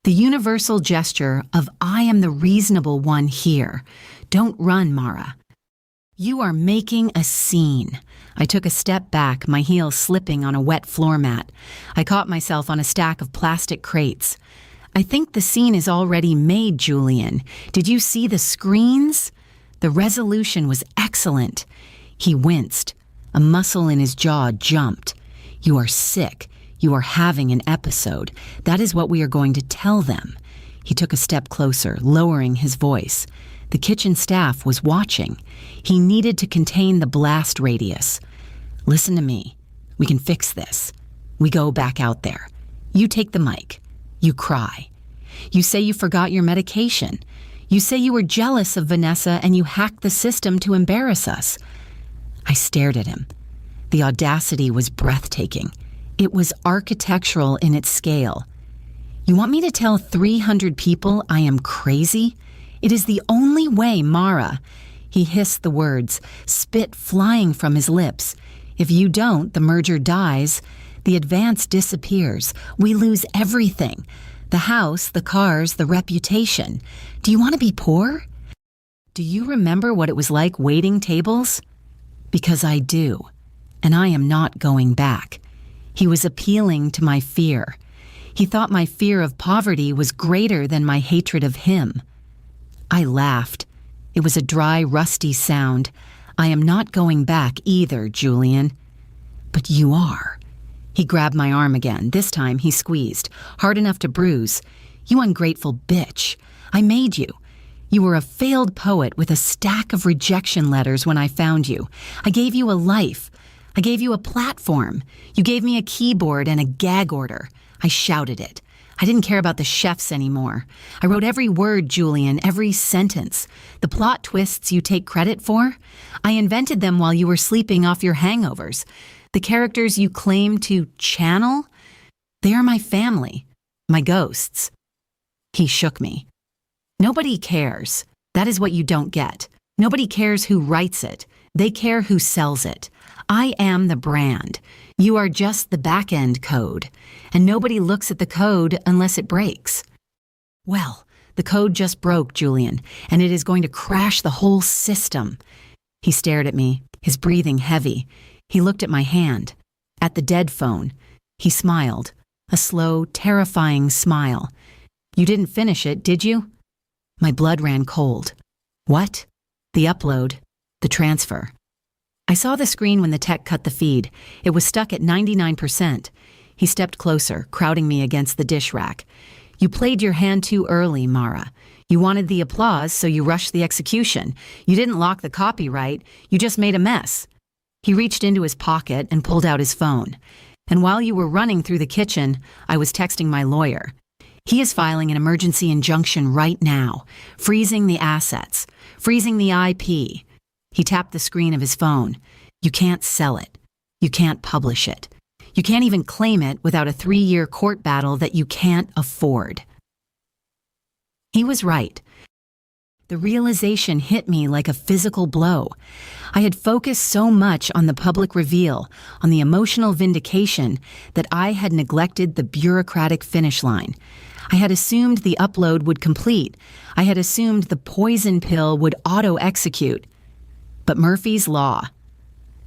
The universal gesture of "I am the reasonable one here. Don't run, Mara. You are making a scene." I took a step back, my heels slipping on a wet floor mat. I caught myself on a stack of plastic crates. "I think the scene is already made, Julian. Did you see the screens?" The resolution was excellent. He winced. A muscle in his jaw jumped. "You are sick. You are having an episode. That is what we are going to tell them." He took a step closer, lowering his voice. The kitchen staff was watching. He needed to contain the blast radius. "Listen to me. We can fix this. We go back out there. You take the mic. You cry. You say you forgot your medication. You say you were jealous of Vanessa and you hacked the system to embarrass us. I stared at him. The audacity was breathtaking. It was architectural in its scale. You want me to tell 300 people I am crazy? It is the only way, Mara. He hissed the words, spit flying from his lips. If you don't, the merger dies. The advance disappears. We lose everything. The house, the cars, the reputation. Do you want to be poor? Do you remember what it was like waiting tables? Because I do, and I am not going back. He was appealing to my fear. He thought my fear of poverty was greater than my hatred of him. I laughed. It was a dry, rusty sound. I am not going back either, Julian. But you are. He grabbed my arm again. This time he squeezed, hard enough to bruise. You ungrateful bitch. I made you. You were a failed poet with a stack of rejection letters when I found you. I gave you a life. I gave you a platform. You gave me a keyboard and a gag order. I shouted it. I didn't care about the chefs anymore. I wrote every word, Julian, every sentence. The plot twists you take credit for, I invented them while you were sleeping off your hangovers. The characters you claim to channel, they are my family, my ghosts. He shook me. Nobody cares. That is what you don't get. Nobody cares who writes it. They care who sells it. I am the brand. You are just the back-end code. And nobody looks at the code unless it breaks. Well, the code just broke, Julian, and it is going to crash the whole system. He stared at me, his breathing heavy. He looked at my hand, at the dead phone. He smiled, a slow, terrifying smile. You didn't finish it, did you? My blood ran cold. What? The upload, the transfer. I saw the screen when the tech cut the feed. It was stuck at 99%. He stepped closer, crowding me against the dish rack. You played your hand too early, Mara. You wanted the applause, so you rushed the execution. You didn't lock the copyright. You just made a mess. He reached into his pocket and pulled out his phone. And while you were running through the kitchen, I was texting my lawyer. He is filing an emergency injunction right now, freezing the assets, freezing the IP. He tapped the screen of his phone. You can't sell it. You can't publish it. You can't even claim it without a 3-year court battle that you can't afford. He was right. The realization hit me like a physical blow. I had focused so much on the public reveal, on the emotional vindication, that I had neglected the bureaucratic finish line. I had assumed the upload would complete. I had assumed the poison pill would auto-execute. But Murphy's Law.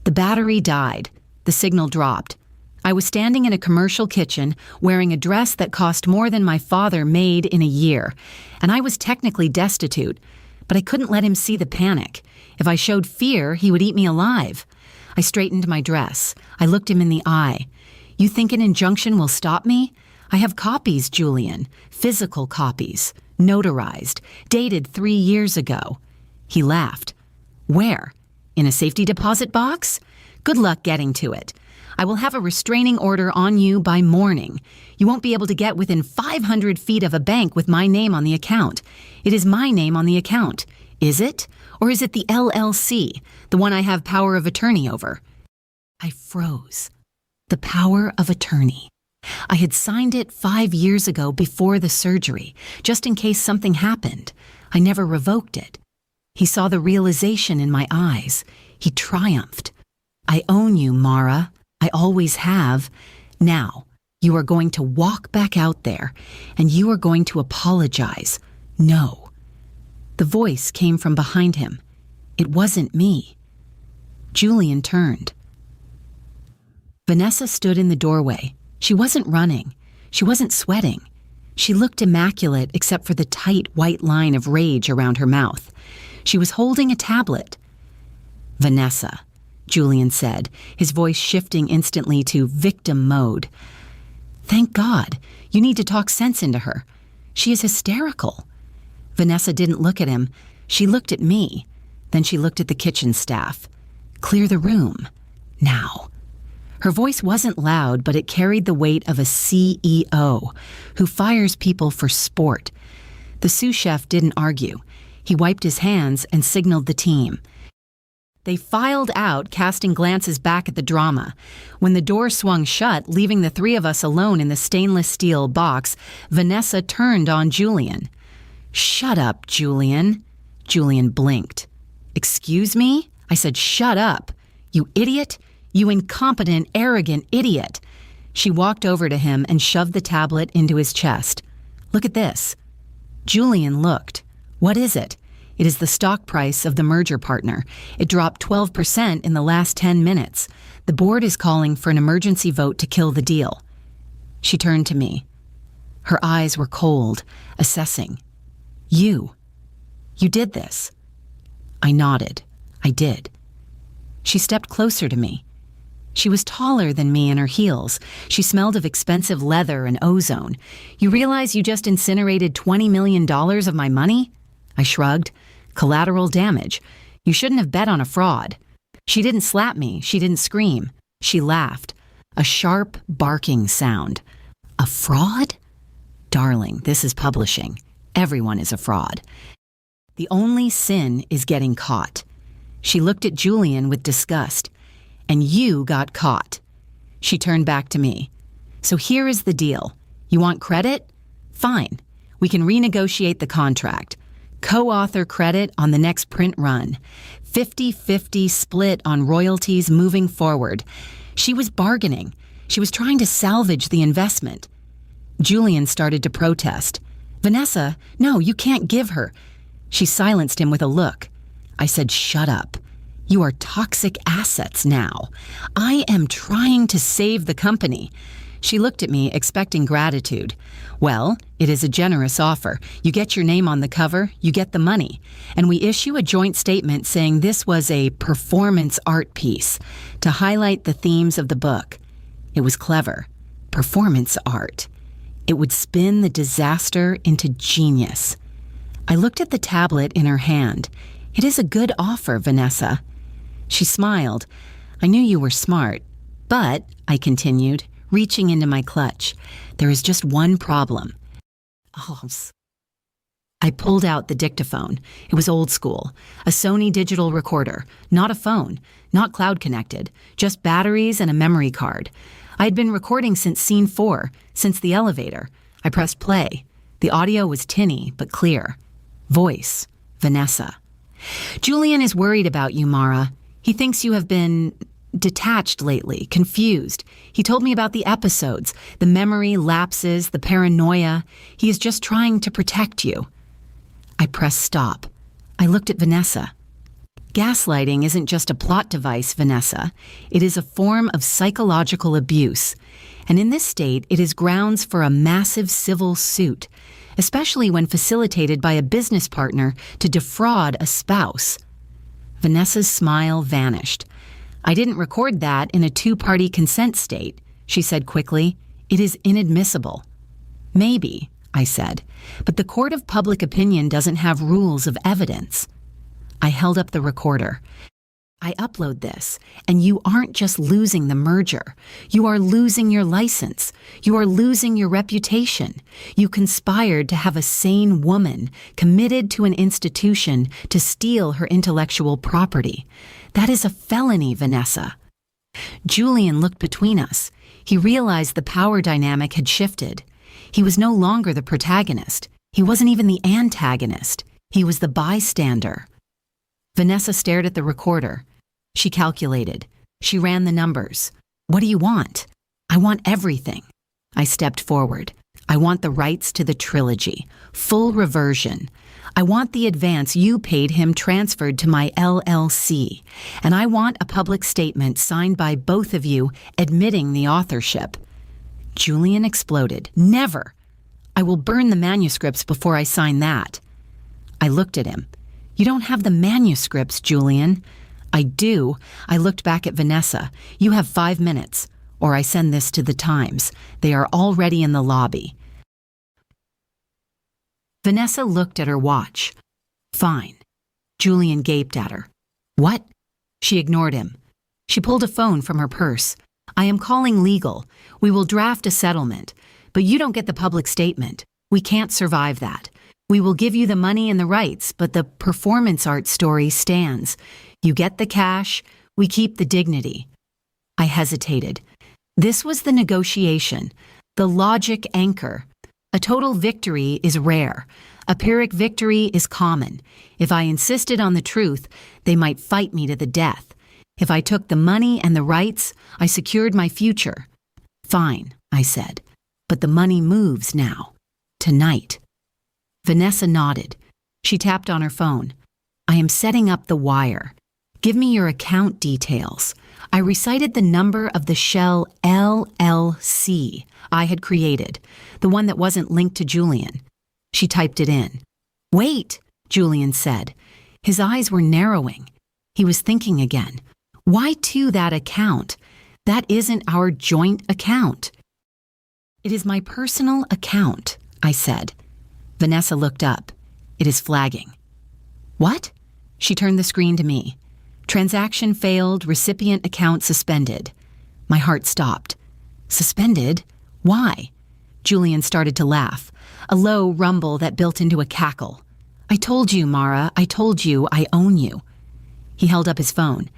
The battery died. The signal dropped. I was standing in a commercial kitchen wearing a dress that cost more than my father made in a year, and I was technically destitute, but I couldn't let him see the panic. If I showed fear, he would eat me alive. I straightened my dress. I looked him in the eye. You think an injunction will stop me? I have copies, Julian. Physical copies. Notarized. Dated 3 years ago. He laughed. Where? In a safety deposit box? Good luck getting to it. I will have a restraining order on you by morning. You won't be able to get within 500 feet of a bank with my name on the account. It is my name on the account. Is it? Or is it the LLC, the one I have power of attorney over? I froze. The power of attorney. I had signed it 5 years ago before the surgery, just in case something happened. I never revoked it. He saw the realization in my eyes. He triumphed. I own you, Mara. I always have. Now, you are going to walk back out there, and you are going to apologize. No. The voice came from behind him. It wasn't me. Julian turned. Vanessa stood in the doorway. She wasn't running. She wasn't sweating. She looked immaculate except for the tight white line of rage around her mouth. She was holding a tablet. Vanessa, Julian said, his voice shifting instantly to victim mode. Thank God. You need to talk sense into her. She is hysterical. Vanessa didn't look at him. She looked at me. Then she looked at the kitchen staff. Clear the room. Now. Her voice wasn't loud, but it carried the weight of a CEO who fires people for sport. The sous chef didn't argue. He wiped his hands and signaled the team. They filed out, casting glances back at the drama. When the door swung shut, leaving the three of us alone in the stainless steel box, Vanessa turned on Julian. "Shut up, Julian." Julian blinked. "Excuse me?" I said, "Shut up. You idiot. You incompetent, arrogant idiot." She walked over to him and shoved the tablet into his chest. "Look at this." Julian looked. "What is it?" "It is the stock price of the merger partner. It dropped 12% in the last 10 minutes. The board is calling for an emergency vote to kill the deal." She turned to me. Her eyes were cold, assessing. You did this." I nodded. I did. She stepped closer to me. She was taller than me in her heels. She smelled of expensive leather and ozone. "You realize you just incinerated $20 million of my money?" I shrugged. "Collateral damage. You shouldn't have bet on a fraud." She didn't slap me. She didn't scream. She laughed. A sharp, barking sound. "A fraud? Darling, this is publishing. Everyone is a fraud. The only sin is getting caught." She looked at Julian with disgust. "And you got caught." She turned back to me. "So here is the deal. You want credit? Fine. We can renegotiate the contract. Co-author credit on the next print run. 50-50 split on royalties moving forward." She was bargaining. She was trying to salvage the investment. Julian started to protest. "Vanessa, no, you can't give her." She silenced him with a look. I said, "Shut up. You are toxic assets now. I am trying to save the company." She looked at me, expecting gratitude. "Well, it is a generous offer. You get your name on the cover, you get the money. And we issue a joint statement saying this was a performance art piece to highlight the themes of the book." It was clever. Performance art. It would spin the disaster into genius. I looked at the tablet in her hand. "It is a good offer, Vanessa." She smiled. "I knew you were smart. But," I continued, reaching into my clutch, "there is just one problem." I pulled out the dictaphone. It was old school. A Sony digital recorder. Not a phone. Not cloud connected. Just batteries and a memory card. I had been recording since scene 4, since the elevator. I pressed play. The audio was tinny, but clear. Voice. Vanessa. "Julian is worried about you, Mara. He thinks you have been detached lately, confused. He told me about the episodes, the memory lapses, the paranoia. He is just trying to protect you." I pressed stop. I looked at Vanessa. "Gaslighting isn't just a plot device, Vanessa. It is a form of psychological abuse. And in this state, it is grounds for a massive civil suit, especially when facilitated by a business partner to defraud a spouse." Vanessa's smile vanished. "I didn't record that in a two-party consent state," she said quickly. "It is inadmissible." "Maybe," I said, "but the court of public opinion doesn't have rules of evidence." I held up the recorder. "I upload this, and you aren't just losing the merger. You are losing your license. You are losing your reputation. You conspired to have a sane woman committed to an institution to steal her intellectual property. That is a felony, Vanessa." Julian looked between us. He realized the power dynamic had shifted. He was no longer the protagonist. He wasn't even the antagonist. He was the bystander. Vanessa stared at the recorder. She calculated. She ran the numbers. "What do you want?" "I want everything." I stepped forward. "I want the rights to the trilogy. Full reversion. I want the advance you paid him transferred to my LLC. And I want a public statement signed by both of you admitting the authorship." Julian exploded. "Never! I will burn the manuscripts before I sign that." I looked at him. "You don't have the manuscripts, Julian." "I do." I looked back at Vanessa. "You have 5 minutes, or I send this to the Times. They are already in the lobby." Vanessa looked at her watch. "Fine." Julian gaped at her. "What?" She ignored him. She pulled a phone from her purse. I am calling legal. We will draft a settlement, but you don't get the public statement. We can't survive that. We will give you the money and the rights, but the performance art story stands. You get the cash, we keep the dignity. I hesitated. This was the negotiation, the logic anchor. A total victory is rare. A Pyrrhic victory is common. If I insisted on the truth, they might fight me to the death. If I took the money and the rights, I secured my future. Fine, I said, but the money moves now. Tonight. Vanessa nodded. She tapped on her phone. I am setting up the wire. Give me your account details. I recited the number of the shell LLC I had created, the one that wasn't linked to Julian. She typed it in. Wait, Julian said. His eyes were narrowing. He was thinking again. Why to that account? That isn't our joint account. It is my personal account, I said. Vanessa looked up. It is flagging. What? She turned the screen to me. Transaction failed, recipient account suspended. My heart stopped. Suspended? Why? Julian started to laugh, a low rumble that built into a cackle. I told you, Mara, I told you I own you. He held up his phone.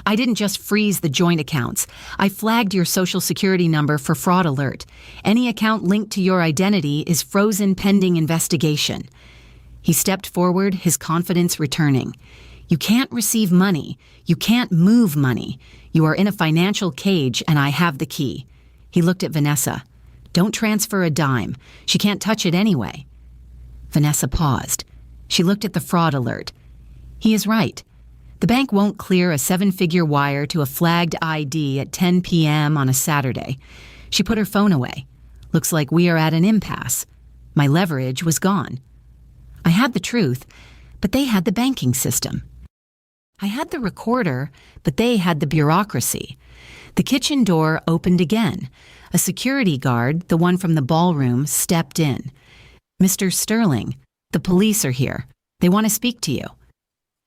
I didn't just freeze the joint accounts. I flagged your social security number for fraud alert. Any account linked to your identity is frozen pending investigation. He stepped forward, his confidence returning. You can't receive money. You can't move money. You are in a financial cage, and I have the key. He looked at Vanessa. Don't transfer a dime. She can't touch it anyway. Vanessa paused. She looked at the fraud alert. He is right. The bank won't clear a 7-figure wire to a flagged ID at 10 p.m. on a Saturday. She put her phone away. Looks like we are at an impasse. My leverage was gone. I had the truth, but they had the banking system. I had the recorder, but they had the bureaucracy. The kitchen door opened again. A security guard, the one from the ballroom, stepped in. Mr. Sterling, the police are here. They want to speak to you.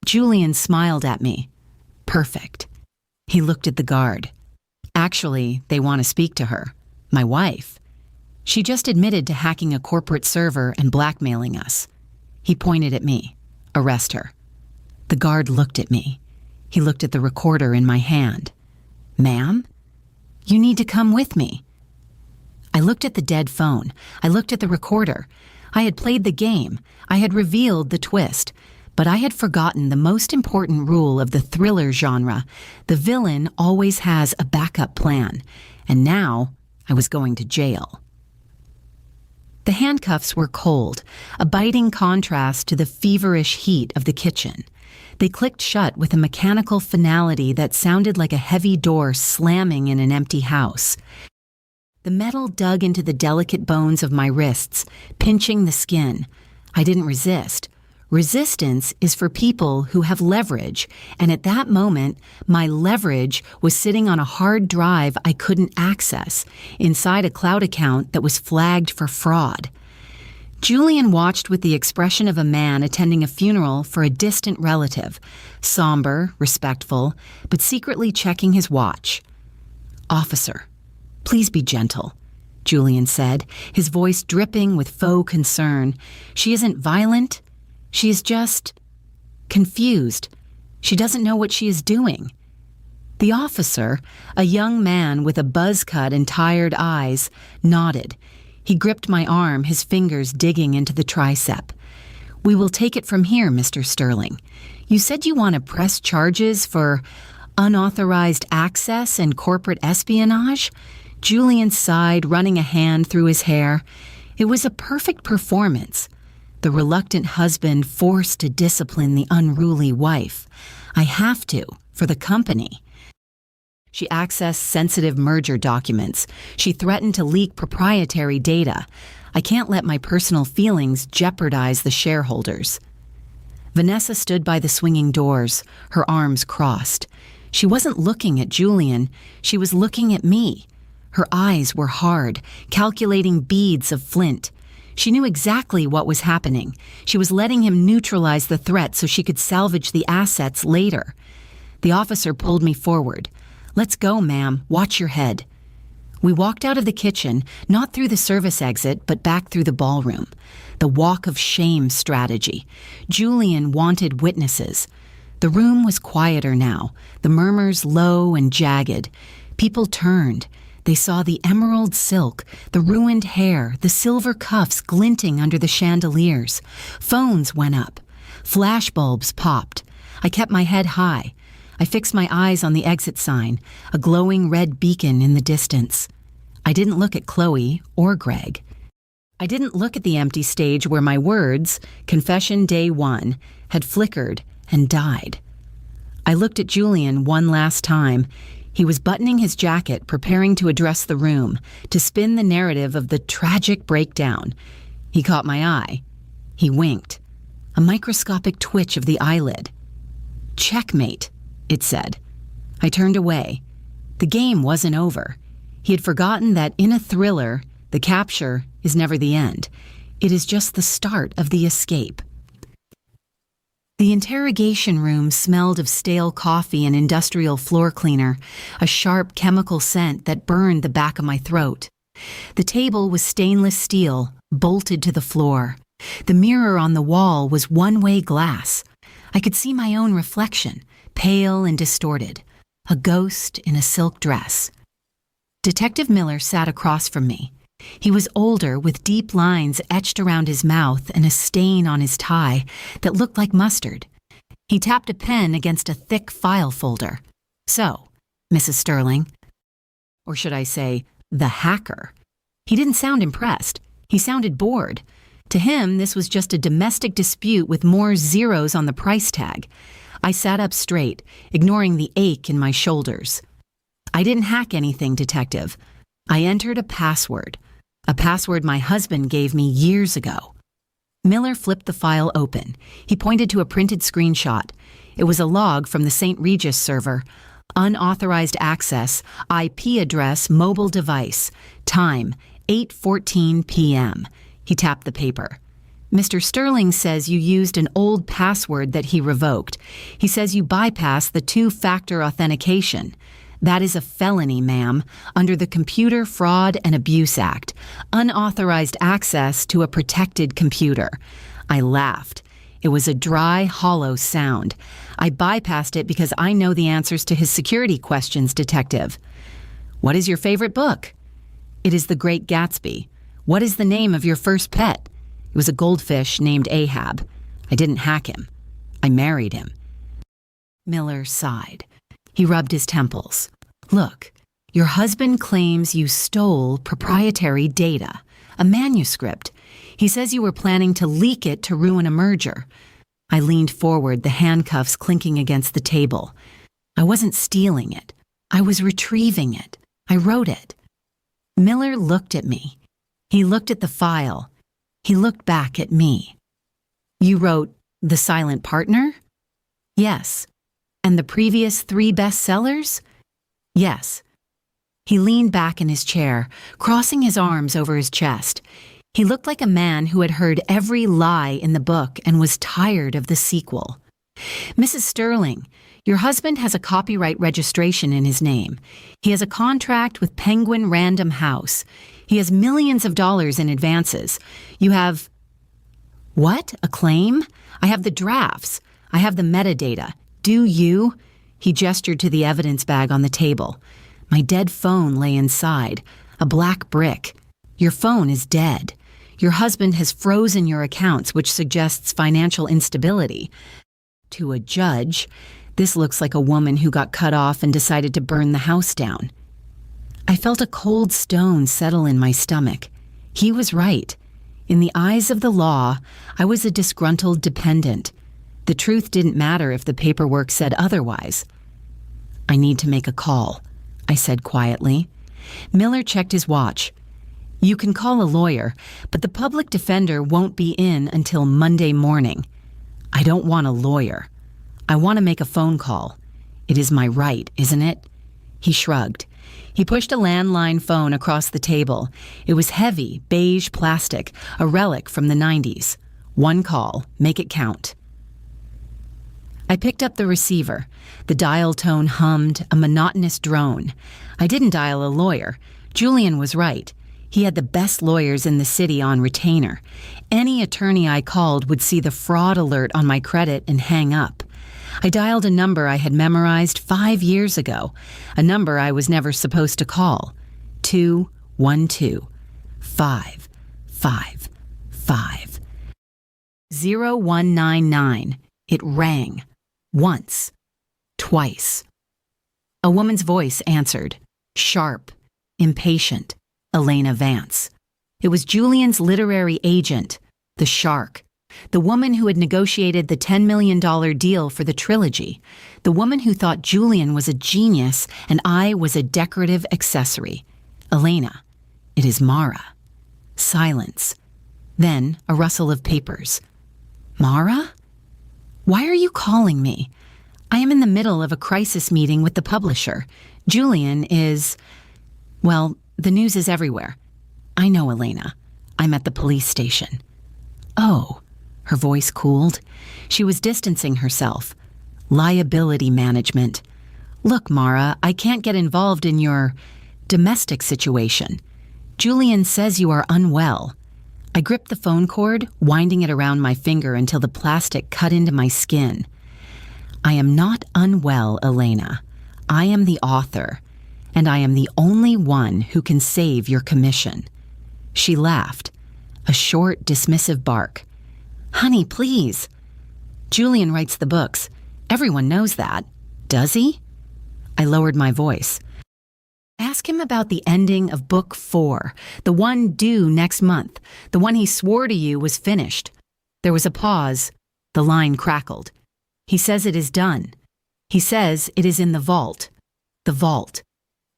Julian smiled at me. Perfect. He looked at the guard. Actually, they want to speak to her. My wife. She just admitted to hacking a corporate server and blackmailing us. He pointed at me. Arrest her. The guard looked at me. He looked at the recorder in my hand. Ma'am? You need to come with me. I looked at the dead phone. I looked at the recorder. I had played the game. I had revealed the twist. But I had forgotten the most important rule of the thriller genre. The villain always has a backup plan. And now I was going to jail. The handcuffs were cold, a biting contrast to the feverish heat of the kitchen. They clicked shut with a mechanical finality that sounded like a heavy door slamming in an empty house. The metal dug into the delicate bones of my wrists, pinching the skin. I didn't resist. Resistance is for people who have leverage, and at that moment, my leverage was sitting on a hard drive I couldn't access, inside a cloud account that was flagged for fraud. Julian watched with the expression of a man attending a funeral for a distant relative, somber, respectful, but secretly checking his watch. Officer, please be gentle, Julian said, his voice dripping with faux concern. She isn't violent. She is just confused. She doesn't know what she is doing. The officer, a young man with a buzz cut and tired eyes, nodded. He gripped my arm, his fingers digging into the tricep. We will take it from here, Mr. Sterling. You said you want to press charges for unauthorized access and corporate espionage? Julian sighed, running a hand through his hair. It was a perfect performance. The reluctant husband forced to discipline the unruly wife. I have to, for the company. She accessed sensitive merger documents. She threatened to leak proprietary data. I can't let my personal feelings jeopardize the shareholders. Vanessa stood by the swinging doors, her arms crossed. She wasn't looking at Julian. She was looking at me. Her eyes were hard, calculating beads of flint. She knew exactly what was happening. She was letting him neutralize the threat so she could salvage the assets later. The officer pulled me forward. "Let's go, ma'am. Watch your head." We walked out of the kitchen, not through the service exit, but back through the ballroom. The walk of shame strategy. Julian wanted witnesses. The room was quieter now, the murmurs low and jagged. People turned. They saw the emerald silk, the ruined hair, the silver cuffs glinting under the chandeliers. Phones went up. Flashbulbs popped. I kept my head high. I fixed my eyes on the exit sign, a glowing red beacon in the distance. I didn't look at Chloe or Greg. I didn't look at the empty stage where my words, Confession Day 1, had flickered and died. I looked at Julian one last time. He was buttoning his jacket, preparing to address the room, to spin the narrative of the tragic breakdown. He caught my eye. He winked. A microscopic twitch of the eyelid. "Checkmate," it said. I turned away. The game wasn't over. He had forgotten that in a thriller, the capture is never the end. It is just the start of the escape. The interrogation room smelled of stale coffee and industrial floor cleaner, a sharp chemical scent that burned the back of my throat. The table was stainless steel, bolted to the floor. The mirror on the wall was one-way glass. I could see my own reflection, pale and distorted, a ghost in a silk dress. Detective Miller sat across from me. He was older, with deep lines etched around his mouth and a stain on his tie that looked like mustard. He tapped a pen against a thick file folder. "So, Mrs. Sterling," or should I say, the hacker. He didn't sound impressed. He sounded bored. To him, this was just a domestic dispute with more zeros on the price tag. I sat up straight, ignoring the ache in my shoulders. "I didn't hack anything, Detective. I entered a password my husband gave me years ago." Miller flipped the file open. He pointed to a printed screenshot. It was a log from the St. Regis server. Unauthorized access, IP address, mobile device. Time, 8:14 p.m. He tapped the paper. "Mr. Sterling says you used an old password that he revoked. He says you bypassed the two-factor authentication. That is a felony, ma'am, under the Computer Fraud and Abuse Act. Unauthorized access to a protected computer." I laughed. It was a dry, hollow sound. "I bypassed it because I know the answers to his security questions, Detective." "What is your favorite book?" "It is The Great Gatsby." "What is the name of your first pet?" "It was a goldfish named Ahab." "I didn't hack him. I married him." Miller sighed. He rubbed his temples. "Look, your husband claims you stole proprietary data, a manuscript. He says you were planning to leak it to ruin a merger." I leaned forward, the handcuffs clinking against the table. "I wasn't stealing it. I was retrieving it. I wrote it." Miller looked at me. He looked at the file. He looked back at me. "You wrote The Silent Partner?" "Yes." "And the previous 3 bestsellers?" "Yes." He leaned back in his chair, crossing his arms over his chest. He looked like a man who had heard every lie in the book and was tired of the sequel. "Mrs. Sterling, your husband has a copyright registration in his name. He has a contract with Penguin Random House. He has millions of dollars in advances. You have—" "What? A claim? I have the drafts. I have the metadata. Do you?" He gestured to the evidence bag on the table. My dead phone lay inside, a black brick. "Your phone is dead. Your husband has frozen your accounts, which suggests financial instability. To a judge, this looks like a woman who got cut off and decided to burn the house down." I felt a cold stone settle in my stomach. He was right. In the eyes of the law, I was a disgruntled dependent. The truth didn't matter if the paperwork said otherwise. "I need to make a call," I said quietly. Miller checked his watch. "You can call a lawyer, but the public defender won't be in until Monday morning." "I don't want a lawyer. I want to make a phone call. It is my right, isn't it?" He shrugged. He pushed a landline phone across the table. It was heavy, beige plastic, a relic from the 90s. "One call. Make it count." I picked up the receiver. The dial tone hummed, a monotonous drone. I didn't dial a lawyer. Julian was right. He had the best lawyers in the city on retainer. Any attorney I called would see the fraud alert on my credit and hang up. I dialed a number I had memorized 5 years ago, a number I was never supposed to call. 212 555 0199. It rang. Once. Twice. A woman's voice answered. Sharp. Impatient. Elena Vance. It was Julian's literary agent, the Shark. The woman who had negotiated the $10 million deal for the trilogy. The woman who thought Julian was a genius and I was a decorative accessory. Elena. It is Mara. Silence. Then a rustle of papers. Mara? Why are you calling me? I am in the middle of a crisis meeting with the publisher. Julian is... Well, the news is everywhere. I know, Elena. I'm at the police station. Oh, her voice cooled. She was distancing herself. Liability management. Look, Mara, I can't get involved in your domestic situation. Julian says you are unwell. I gripped the phone cord, winding it around my finger until the plastic cut into my skin. I am not unwell, Elena. I am the author, and I am the only one who can save your commission. She laughed, a short, dismissive bark. Honey, please. Julian writes the books. Everyone knows that. Does he? I lowered my voice. Ask him about the ending of Book 4, the one due next month, the one he swore to you was finished. There was a pause. The line crackled. He says it is done. He says it is in the vault. The vault.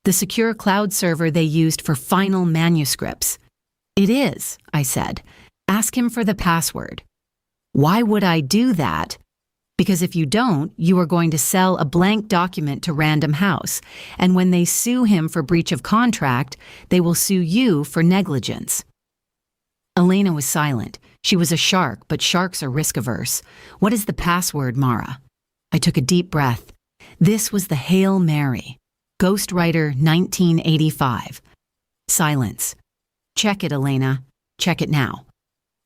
The secure cloud server they used for final manuscripts. It is, I said. Ask him for the password. Why would I do that? Because if you don't, you are going to sell a blank document to Random House, and when they sue him for breach of contract, they will sue you for negligence. Elena was silent. She was a shark, but sharks are risk-averse. What is the password, Mara? I took a deep breath. This was the Hail Mary. Ghostwriter 1985. Silence. Check it, Elena. Check it now.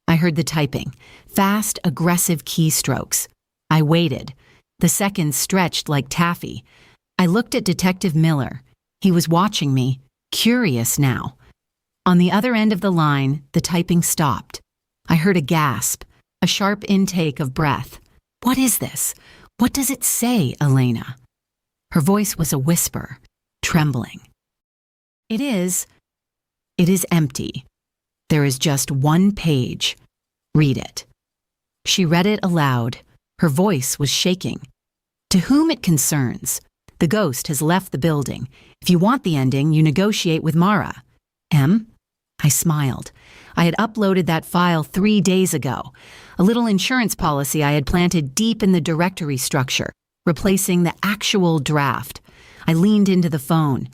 I heard the typing. Fast, aggressive keystrokes. I waited. The seconds stretched like taffy. I looked at Detective Miller. He was watching me, curious now. On the other end of the line, the typing stopped. I heard a gasp, a sharp intake of breath. What is this? What does it say, Elena? Her voice was a whisper, trembling. It is empty. There is just one page. Read it. She read it aloud. Her voice was shaking. To whom it concerns, the ghost has left the building. If you want the ending, you negotiate with Mara. M? I smiled. I had uploaded that file 3 days ago. A little insurance policy I had planted deep in the directory structure, replacing the actual draft. I leaned into the phone.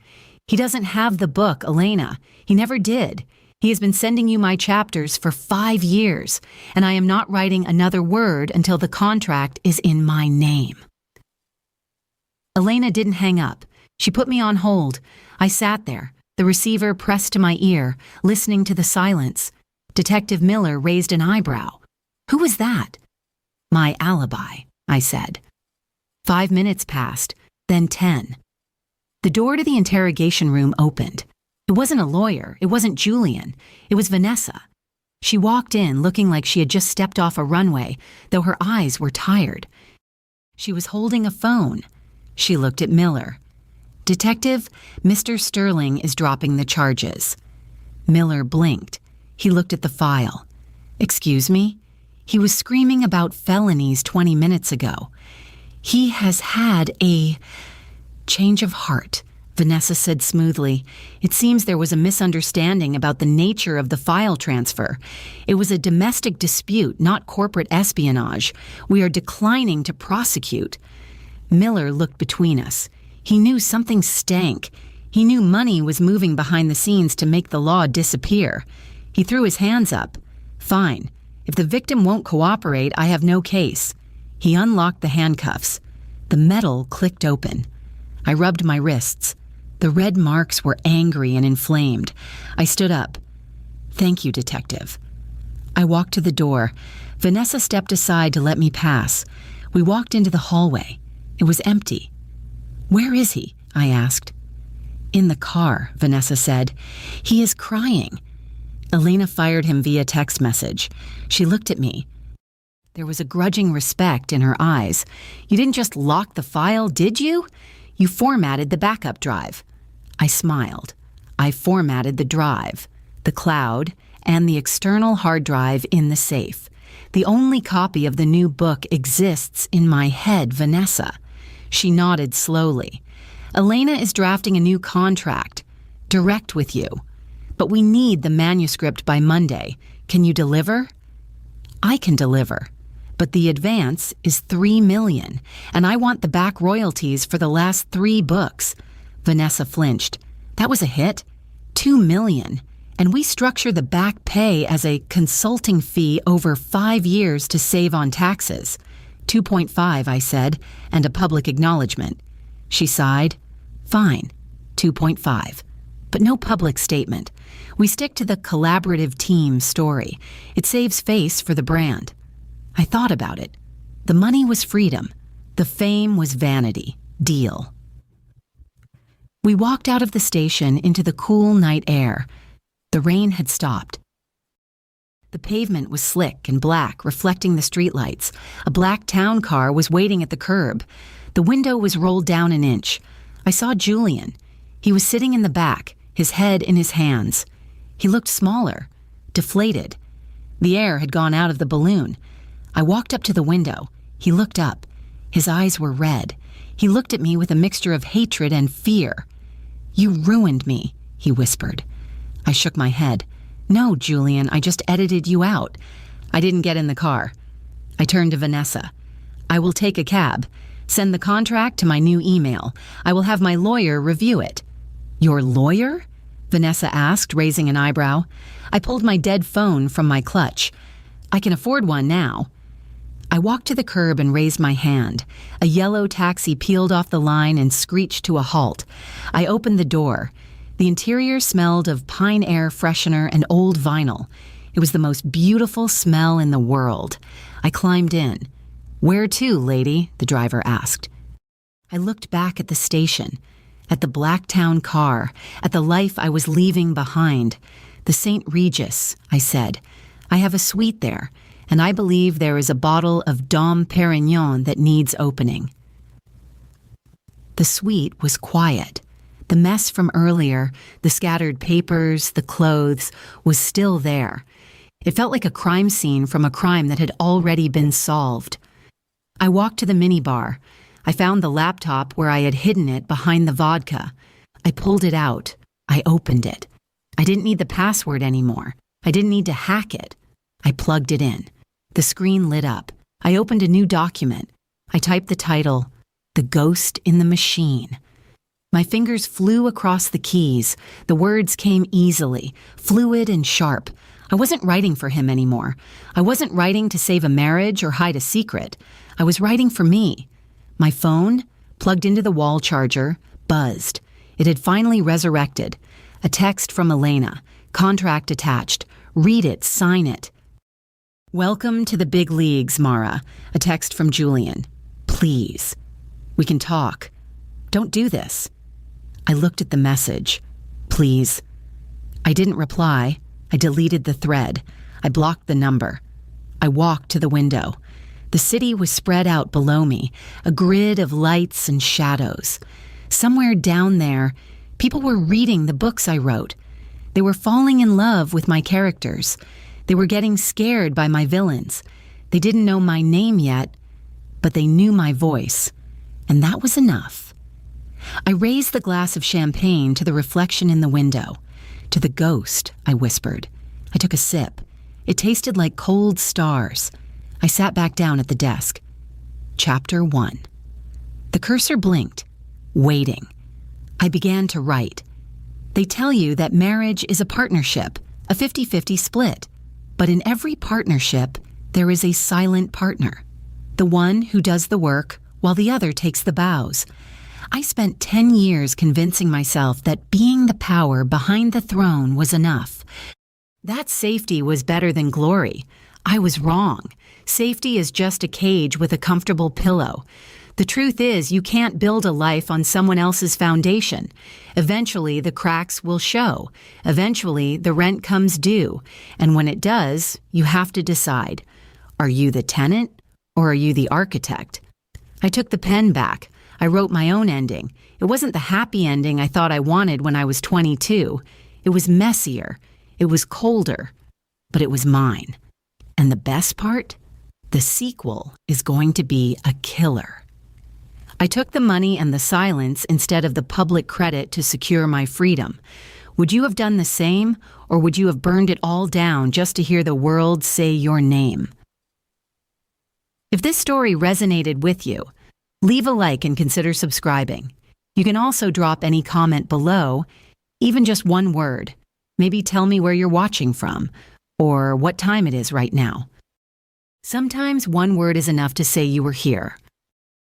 He doesn't have the book, Elena. He never did. He has been sending you my chapters for 5 years, and I am not writing another word until the contract is in my name. Elena didn't hang up. She put me on hold. I sat there, the receiver pressed to my ear, listening to the silence. Detective Miller raised an eyebrow. Who was that? My alibi, I said. 5 minutes passed, then 10. The door to the interrogation room opened. It wasn't a lawyer. It wasn't Julian. It was Vanessa. She walked in looking like she had just stepped off a runway, though her eyes were tired. She was holding a phone. She looked at Miller. Detective, Mr. Sterling is dropping the charges. Miller blinked. He looked at the file. Excuse me? He was screaming about felonies 20 minutes ago. He has had a change of heart, Vanessa said smoothly. It seems there was a misunderstanding about the nature of the file transfer. It was a domestic dispute, not corporate espionage. We are declining to prosecute. Miller looked between us. He knew something stank. He knew money was moving behind the scenes to make the law disappear. He threw his hands up. Fine. If the victim won't cooperate, I have no case. He unlocked the handcuffs. The metal clicked open. I rubbed my wrists. The red marks were angry and inflamed. I stood up. "Thank you, Detective." I walked to the door. Vanessa stepped aside to let me pass. We walked into the hallway. It was empty. "Where is he?" I asked. "In the car," Vanessa said. "He is crying." Elena fired him via text message. She looked at me. There was a grudging respect in her eyes. "You didn't just lock the file, did you? You formatted the backup drive." I smiled. I formatted the drive, the cloud, and the external hard drive in the safe. The only copy of the new book exists in my head, Vanessa. She nodded slowly. "Elena is drafting a new contract. Direct with you. But we need the manuscript by Monday. Can you deliver?" "I can deliver. But the advance is $3 million, and I want the back royalties for the last 3 books. Vanessa flinched. "That was a hit. $2 million. And we structure the back pay as a consulting fee over 5 years to save on taxes. 2.5, I said, and a public acknowledgement." She sighed. "Fine, 2.5. But no public statement. We stick to the collaborative team story. It saves face for the brand." I thought about it. The money was freedom. The fame was vanity. Deal. We walked out of the station into the cool night air. The rain had stopped. The pavement was slick and black, reflecting the streetlights. A black town car was waiting at the curb. The window was rolled down an inch. I saw Julian. He was sitting in the back, his head in his hands. He looked smaller, deflated. The air had gone out of the balloon. I walked up to the window. He looked up. His eyes were red. He looked at me with a mixture of hatred and fear. "You ruined me," he whispered. I shook my head. "No, Julian, I just edited you out." I didn't get in the car. I turned to Vanessa. "I will take a cab. Send the contract to my new email. I will have my lawyer review it." "Your lawyer?" Vanessa asked, raising an eyebrow. I pulled my dead phone from my clutch. "I can afford one now." I walked to the curb and raised my hand. A yellow taxi peeled off the line and screeched to a halt. I opened the door. The interior smelled of pine air freshener and old vinyl. It was the most beautiful smell in the world. I climbed in. "Where to, lady?" the driver asked. I looked back at the station, at the Blacktown car, at the life I was leaving behind. "The St. Regis," I said. "I have a suite there, and I believe there is a bottle of Dom Perignon that needs opening." The suite was quiet. The mess from earlier, the scattered papers, the clothes, was still there. It felt like a crime scene from a crime that had already been solved. I walked to the minibar. I found the laptop where I had hidden it behind the vodka. I pulled it out. I opened it. I didn't need the password anymore. I didn't need to hack it. I plugged it in. The screen lit up. I opened a new document. I typed the title, "The Ghost in the Machine." My fingers flew across the keys. The words came easily, fluid and sharp. I wasn't writing for him anymore. I wasn't writing to save a marriage or hide a secret. I was writing for me. My phone, plugged into the wall charger, buzzed. It had finally resurrected. A text from Elena. Contract attached. "Read it, sign it." "Welcome to the big leagues, Mara." A text from Julian. "Please. We can talk. Don't do this." I looked at the message. "Please." I didn't reply. I deleted the thread. I blocked the number. I walked to the window. The city was spread out below me, a grid of lights and shadows. Somewhere down there, people were reading the books I wrote. They were falling in love with my characters. They were getting scared by my villains. They didn't know my name yet, but they knew my voice. And that was enough. I raised the glass of champagne to the reflection in the window. "To the ghost," I whispered. I took a sip. It tasted like cold stars. I sat back down at the desk. Chapter 1. The cursor blinked, waiting. I began to write. They tell you that marriage is a partnership, a 50-50 split. But in every partnership, there is a silent partner. the one who does the work while the other takes the bows. I spent 10 years convincing myself that being the power behind the throne was enough. That safety was better than glory. I was wrong. Safety is just a cage with a comfortable pillow. The truth is, you can't build a life on someone else's foundation. Eventually, the cracks will show. Eventually, the rent comes due. And when it does, you have to decide, are you the tenant or are you the architect? I took the pen back. I wrote my own ending. It wasn't the happy ending I thought I wanted when I was 22. It was messier. It was colder. But it was mine. And the best part? The sequel is going to be a killer. I took the money and the silence instead of the public credit to secure my freedom. Would you have done the same, or would you have burned it all down just to hear the world say your name? If this story resonated with you, leave a like and consider subscribing. You can also drop any comment below, even just one word. Maybe tell me where you're watching from, or what time it is right now. Sometimes one word is enough to say you were here.